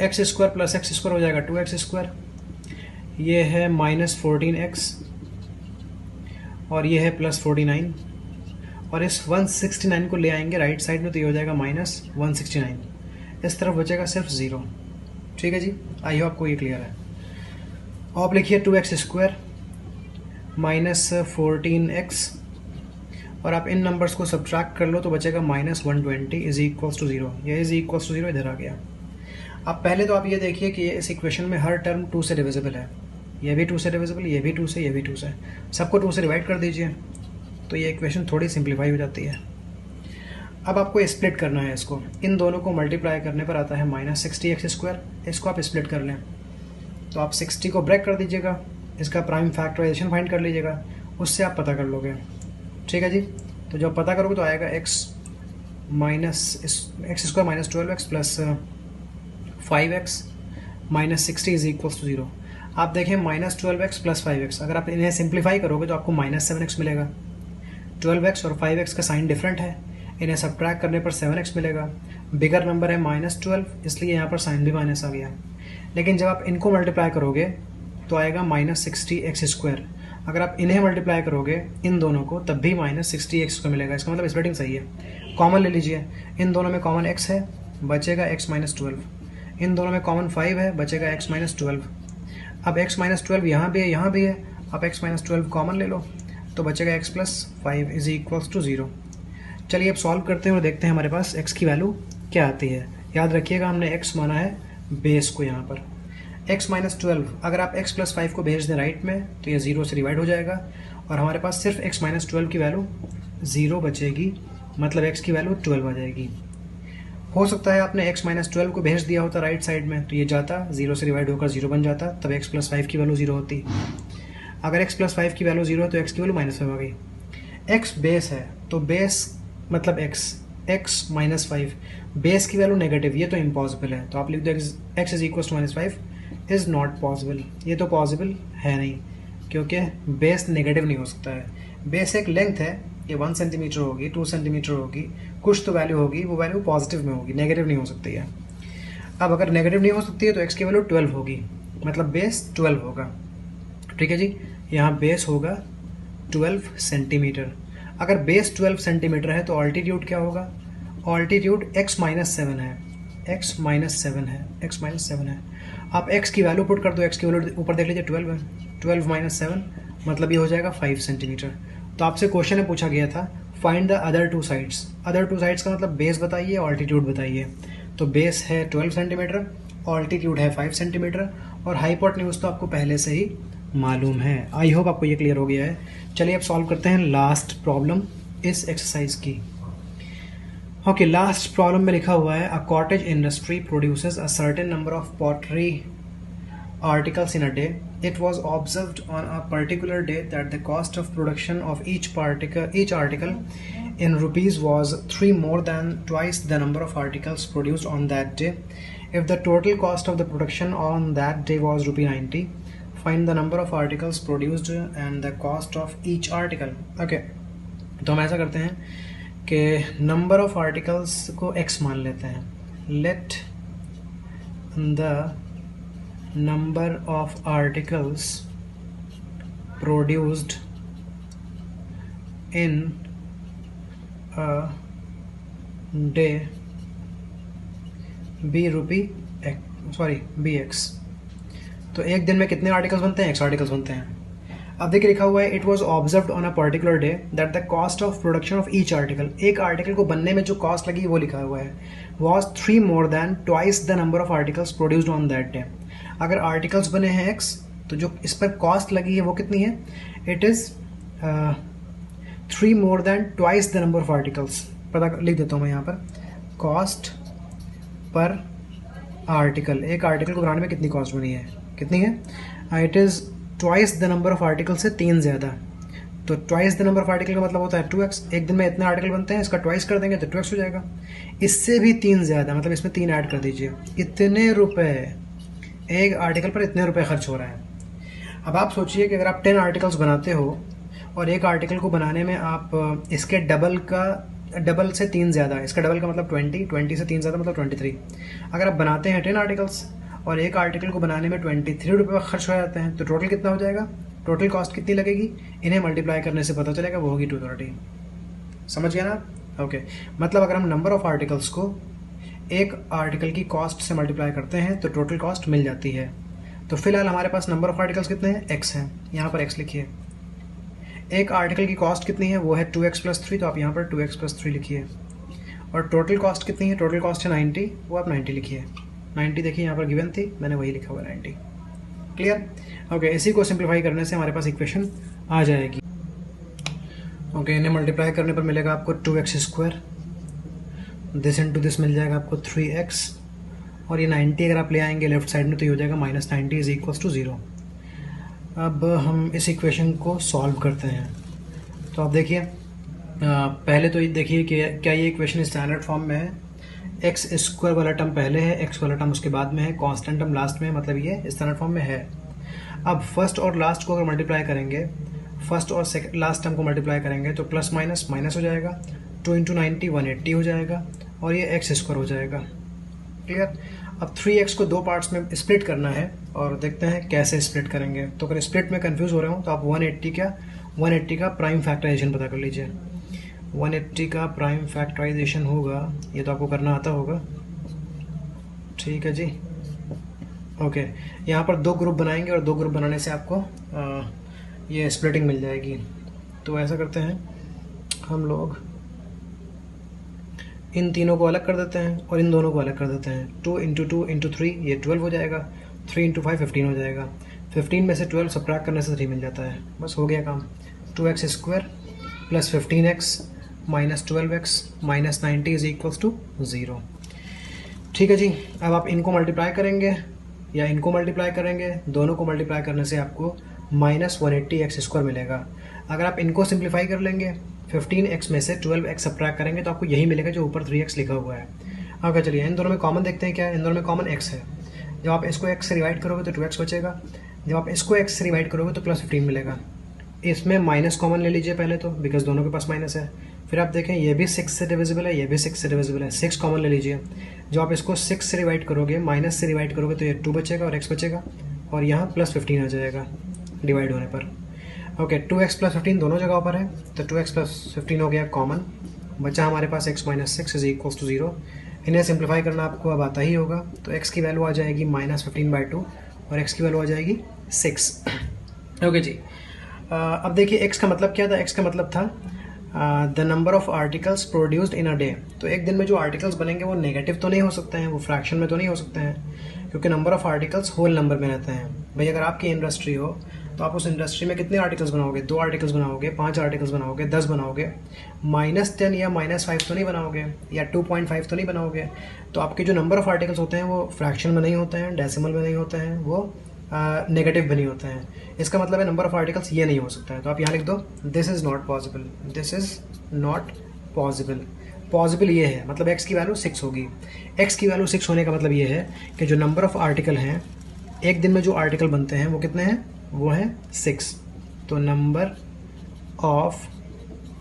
x square plus x square हो जाएगा 2x स्क्वायर. ये है -14x और ये है +49. और इस 169 को ले आएंगे राइट साइड में तो ये हो जाएगा -169. इस तरफ बचेगा सिर्फ 0. ठीक है जी, आई होप आपको ये क्लियर है. आप लिखिए 2x स्क्वायर -14x और आप इन नंबर्स को सब्ट्रैक्ट कर लो तो बचेगा -120 इज इक्वल्स टू 0. ये इज इक्वल्स टू 0 इधर आ गया. अब पहले तो आप ये देखिए कि इस इक्वेशन में हर टर्म 2 से डिविजिबल है. ये भी 2 से डिविजिबल, ये भी 2 से, ये भी 2 से. सबको 2 से डिवाइड कर दीजिए तो ये इक्वेशन थोड़ी सिंप्लीफाई हो जाती है. अब आपको स्प्लिट करना है इसको. इन दोनों को मल्टीप्लाई करने पर आता है -60x स्क्वायर. इसको आप स्प्लिट कर लें तो आप 60 को ब्रेक कर दीजिएगा, इसका प्राइम फैक्टराइजेशन फाइंड कर लीजिएगा, उससे आप पता कर लोगे. ठीक है जी, तो जब पता करोगे तो आएगा x square -12x plus 5x -60 is equals to 0. आप देखें -12x प्लस 5x, अगर आप इन्हें सिंप्लीफाई करोगे तो आपको -7x मिलेगा. 12x और 5x का साइन डिफरेंट है, इन्हें सब्ट्रैक्ट करने पर 7x मिलेगा. बिगर नंबर है -12 इसलिए यहाँ पर साइन भी माइनस आ गया. लेकिन जब आप इनको मल्टीप्लाई करोगे तो आएगा -60x स्क्वायर. अगर आप इन्हें मल्टीप्लाई करोगे इन दोनों को तब भी -60x स्क्वायर मिलेगा. इसका मतलब स्प्लिटिंग सही है. कॉमन ले लीजिए, इन दोनों में कॉमन x है, बचेगा x -12. इन दोनों में कॉमन 5 है, बचेगा x -12. अब x -12 यहाँ भी है, यहाँ भी है. आप x -12 कॉमन ले लो तो बचेगा x + 5 इज इक्वल्स टू 0. चलिए अब सॉल्व करते हैं और देखते हैं हमारे पास x की वैल्यू क्या आती है. याद रखिएगा हमने x माना है बेस को. यहाँ पर x -12, अगर आप x + 5 को भेज दें राइट में तो ये 0 से डिवाइड हो जाएगा और हमारे पास सिर्फ x -12 की वैल्यू 0 बचेगी, मतलब x की वैल्यू 12 आ जाएगी. हो सकता है आपने x -12 को भेज दिया होता राइट साइड में तो ये जाता 0 से डिवाइड होकर 0 बन जाता, तब x + 5 की वैल्यू 0 होती. अगर x + 5 की वैल्यू 0 है तो x की वैल्यू -5 आ गई. x बेस है तो बेस मतलब x -5, बेस की वैल्यू नेगेटिव, ये तो इम्पॉसिबल है. तो आप लिख दो x is equal to -5 is not possible. ये तो पॉसिबल है नहीं क्योंकि बेस नेगेटिव नहीं हो सकता है. बेस एक लेंथ है, ये 1 सेंटीमीटर होगी, 2 सेंटीमीटर होगी, कुछ तो वैल्यू होगी, वो वैल्यू पॉजिटिव में होगी, नेगेटिव नहीं हो सकती है. अब अगर नेगेटिव नहीं हो सकती है तो x की वैल्यू 12 होगी, मतलब बेस 12 होगा. ठीक है जी, यहाँ बेस होगा 12 सेंटीमीटर. अगर बेस 12 सेंटीमीटर है तो ऑल्टीट्यूड क्या होगा? ऑल्टीट्यूड x -7 है, x -7 है. आप x की वैल्यू पुट कर दो, x की वैल्यू ऊपर देख लीजिए 12 है, 12 - 7 मतलब ये हो जाएगा 5 सेंटीमीटर. तो आपसे क्वेश्चन में पूछा गया था find the other 2 sides. Other 2 sides का मतलब बेस बताइए, ऑल्टीट्यूड बताइए. तो बेस है 12 सेंटीमीटर, ऑल्टीट्यूड है 5 सेंटीमीटर और हाइपोटेन्यूज तो आपको पहले से ही मालूम है. आई होप आपको ये क्लियर हो गया है. चलिए अब सॉल्व करते हैं लास्ट प्रॉब्लम इस एक्सरसाइज की. ओके, लास्ट प्रॉब्लम में लिखा हुआ है a cottage industry produces a certain number of pottery articles in a day It was observed on a particular day that the cost of production of each article in rupees was 3 more than twice the number of articles produced on that day. If the total cost of the production on that day was rupee 90, find the number of articles produced and the cost of each article. Okay, तो हम ऐसा करते हैं कि number of articles को x मान लेते हैं. Let the number of articles produced in a day bx. तो एक दिन में कितने आर्टिकल्स बनते हैं? x आर्टिकल्स बनते हैं. अब देखिए लिखा हुआ है it was observed on a particular day that the cost of production of each article, एक आर्टिकल को बनने में जो कॉस्ट लगी वो लिखा हुआ है, was 3 more than twice the number of articles produced on that day. अगर आर्टिकल्स बने हैं x तो जो इस पर कॉस्ट लगी है वो कितनी है? It is 3 more than twice the number of articles. पता लिख देता हूँ मैं यहाँ पर, कॉस्ट पर आर्टिकल, एक आर्टिकल को बनाने में कितनी कॉस्ट बनी है, कितनी है? It is twice the number of article से 3 ज़्यादा. तो twice the number of article का मतलब होता है 2x. एक दिन में इतने आर्टिकल बनते हैं, इसका ट्वाइस कर देंगे तो 2x हो जाएगा. इससे भी 3 ज़्यादा, मतलब इसमें 3 ऐड कर दीजिए. इतने रुपए, एक आर्टिकल पर इतने रुपए खर्च हो रहे हैं. अब आप सोचिए कि अगर आप 10 आर्टिकल्स बनाते हो और एक आर्टिकल को बनाने में आप इसके डबल से 3 ज़्यादा, इसका डबल का मतलब 20 से 3 ज़्यादा मतलब 23. अगर आप बनाते हैं 10 आर्टिकल्स और एक आर्टिकल को बनाने में 23 रुपये खर्च हो जाते हैं, तो टोटल कितना हो जाएगा? टोटल कॉस्ट कितनी लगेगी? इन्हें मल्टीप्लाई करने से पता चलेगा, वो होगी 230. समझ गया ना? ओके, मतलब अगर हम नंबर ऑफ आर्टिकल्स को एक आर्टिकल की कॉस्ट से मल्टीप्लाई करते हैं तो टोटल कॉस्ट मिल जाती है. तो फिलहाल हमारे पास नंबर ऑफ आर्टिकल्स कितने हैं? x हैं. यहाँ पर x लिखिए. एक आर्टिकल की कॉस्ट कितनी है? वो है 2x + 3, तो आप यहाँ पर 2x + 3 लिखिए. और टोटल कॉस्ट कितनी है? टोटल कॉस्ट है 90, वो आप 90 लिखिए. 90 देखिए यहाँ पर गिवन थी, मैंने वही लिखा हुआ 90. क्लियर? ओके, इसी को सिंप्लीफाई करने से हमारे पास इक्वेशन आ जाएगी. ओके, इन्हें मल्टीप्लाई करने पर मिलेगा आपको 2x², दिस इंटू दिस मिल जाएगा आपको 3x, और ये 90 अगर आप ले आएंगे लेफ्ट साइड में तो ये हो जाएगा -90 = 0. अब हम इस इक्वेशन को सॉल्व करते हैं. तो आप देखिए, पहले तो ये देखिए कि क्या ये इक्वेशन स्टैंडर्ड फॉर्म में है. x² वाला टर्म पहले है, x वाला टर्म उसके बाद में है, कांस्टेंट टर्म लास्ट में है, मतलब ये स्टैंडर्ड फॉर्म में है. अब फर्स्ट और लास्ट को अगर मल्टीप्लाई करेंगे, फर्स्ट और लास्ट टर्म को मल्टीप्लाई करेंगे तो प्लस माइनस माइनस हो जाएगा. 2 × 90 180 हो जाएगा, और ये x² हो जाएगा. क्लियर? अब 3x को 2 पार्ट्स में स्प्लिट करना है और देखते हैं कैसे स्प्लिट करेंगे. तो अगर स्प्लिट में कंफ्यूज हो रहे हो तो आप 180 का प्राइम फैक्टराइजेशन पता कर लीजिए. 180 का प्राइम फैक्टराइजेशन होगा, ये तो आपको करना आता होगा. ठीक है जी. ओके, यहाँ पर 2 ग्रुप बनाएंगे और 2 ग्रुप बनाने से आपको ये स्प्लिटिंग मिल जाएगी. तो ऐसा करते हैं हम लोग, इन तीनों को अलग कर देते हैं और इन दोनों को अलग कर देते हैं. 2 × 2 × 3 ये 12 हो जाएगा. 3 × 5 15 हो जाएगा. 15 में से 12 सब्ट्रैक्ट करने से 3 मिल जाता है. बस हो गया काम. 2x² + 15x - 12x - 90 = 0. ठीक है जी. अब आप इनको मल्टीप्लाई करेंगे या इनको मल्टीप्लाई करेंगे, दोनों को मल्टीप्लाई करने से आपको -180x² मिलेगा. अगर आप इनको सिंप्लीफाई कर लेंगे, 15x में से 12x सब्ट्रैक्ट करेंगे तो आपको यही मिलेगा जो ऊपर 3x लिखा हुआ है. ओके, चलिए इन दोनों में कॉमन देखते हैं क्या है. इन दोनों में कॉमन x है. जब आप इसको x से डिवाइड करोगे तो 2x बचेगा. जब आप इसको x से डिवाइड करोगे तो +15 मिलेगा. इसमें माइनस कॉमन ले लीजिए पहले तो, बिकॉज दोनों के पास माइनस है. फिर आप देखें ये भी 6 से डिविजिबल है, ये भी 6 से डिविजिबल है. 6 कॉमन ले लीजिए. जब आप इसको 6 से डिवाइड करोगे, माइनस से डिवाइड करोगे तो ये 2 बचेगा और x बचेगा, और यहाँ +15 आ जाएगा डिवाइड होने पर. ओके, 2x + 15 दोनों जगहों पर है, तो 2x + 15 हो गया कॉमन. बचा हमारे पास x - 6 = 0. इन्हें सिंप्लीफाई करना आपको अब आता ही होगा. तो x की वैल्यू आ जाएगी -15/2 और x की वैल्यू आ जाएगी 6. ओके जी. अब देखिए x का मतलब क्या था. x का मतलब था the number of articles produced in a day. तो एक दिन में जो आर्टिकल्स बनेंगे वो नेगेटिव तो नहीं हो सकते हैं, वो फ्रैक्शन में तो नहीं हो सकते हैं, क्योंकि number of articles whole number में रहते हैं. भाई अगर आपकी इंडस्ट्री हो तो आप उस इंडस्ट्री में कितने आर्टिकल्स बनाओगे? 2 आर्टिकल्स बनाओगे, 5 आर्टिकल्स बनाओगे, 10 बनाओगे. -10 या -5 तो नहीं बनाओगे, या 2.5 तो नहीं बनाओगे. तो आपके जो नंबर ऑफ आर्टिकल्स होते हैं वो फ्रैक्शन में नहीं होते हैं, डेसिमल में नहीं होते हैं, वो नेगेटिव भी नहीं होते हैं। इसका मतलब है नंबर ऑफ आर्टिकल्स ये नहीं हो सकता है। तो आप यहाँ लिख दो this is not possible, this is not possible. Possible ये है मतलब x की वैल्यू 6 होगी। x की वैल्यू 6 होने का मतलब ये है कि जो नंबर ऑफ आर्टिकल हैं एक दिन में जो आर्टिकल बनते हैं वो कितने हैं, वो है 6। तो number of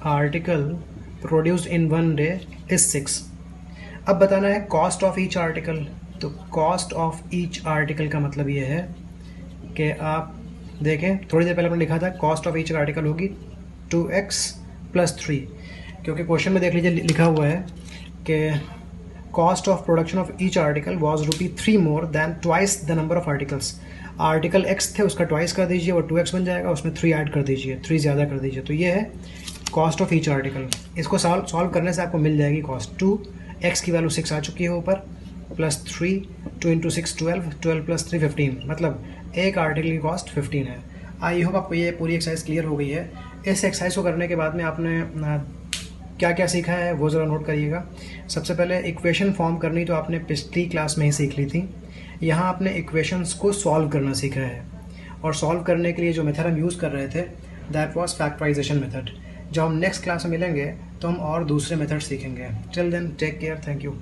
article produced in one day is 6। अब बताना है कॉस्ट ऑफ ईच आर्टिकल। तो कॉस्ट ऑफ ईच आर्टिकल का मतलब ये है कि आप देखें थोड़ी देर पहले हमने लिखा था कॉस्ट ऑफ ईच आर्टिकल होगी 2x + 3, क्योंकि क्वेश्चन में देख लीजिए लिखा हुआ है कि cost of production of each article was ₹3 more than twice the number of articles. Article x थे उसका ट्वाइस कर दीजिए, वो 2x बन जाएगा, उसमें 3 ऐड कर दीजिए, 3 ज़्यादा कर दीजिए। तो ये है कॉस्ट ऑफ ईच आर्टिकल। इसको सॉल्व करने से आपको मिल जाएगी कॉस्ट 2x की वैल्यू 6 आ चुकी है ऊपर, +3, 2 × 6 12, 12 + 3 15, मतलब एक आर्टिकल की कॉस्ट 15 है। आई होप आपको ये पूरी एक्सरसाइज क्लियर हो गई है। इस एक्सरसाइज को करने के बाद में आपने क्या क्या सीखा है वो ज़रा नोट करिएगा। सबसे पहले इक्वेशन फॉर्म करनी तो आपने पिछली क्लास में ही सीख ली थी। यहाँ आपने इक्वेशंस को सॉल्व करना सीखा है, और सॉल्व करने के लिए जो मेथड हम यूज़ कर रहे थे दैट वाज फैक्टराइजेशन मेथड। जब हम नेक्स्ट क्लास में मिलेंगे तो हम और दूसरे मेथड सीखेंगे। Till then take care, thank you.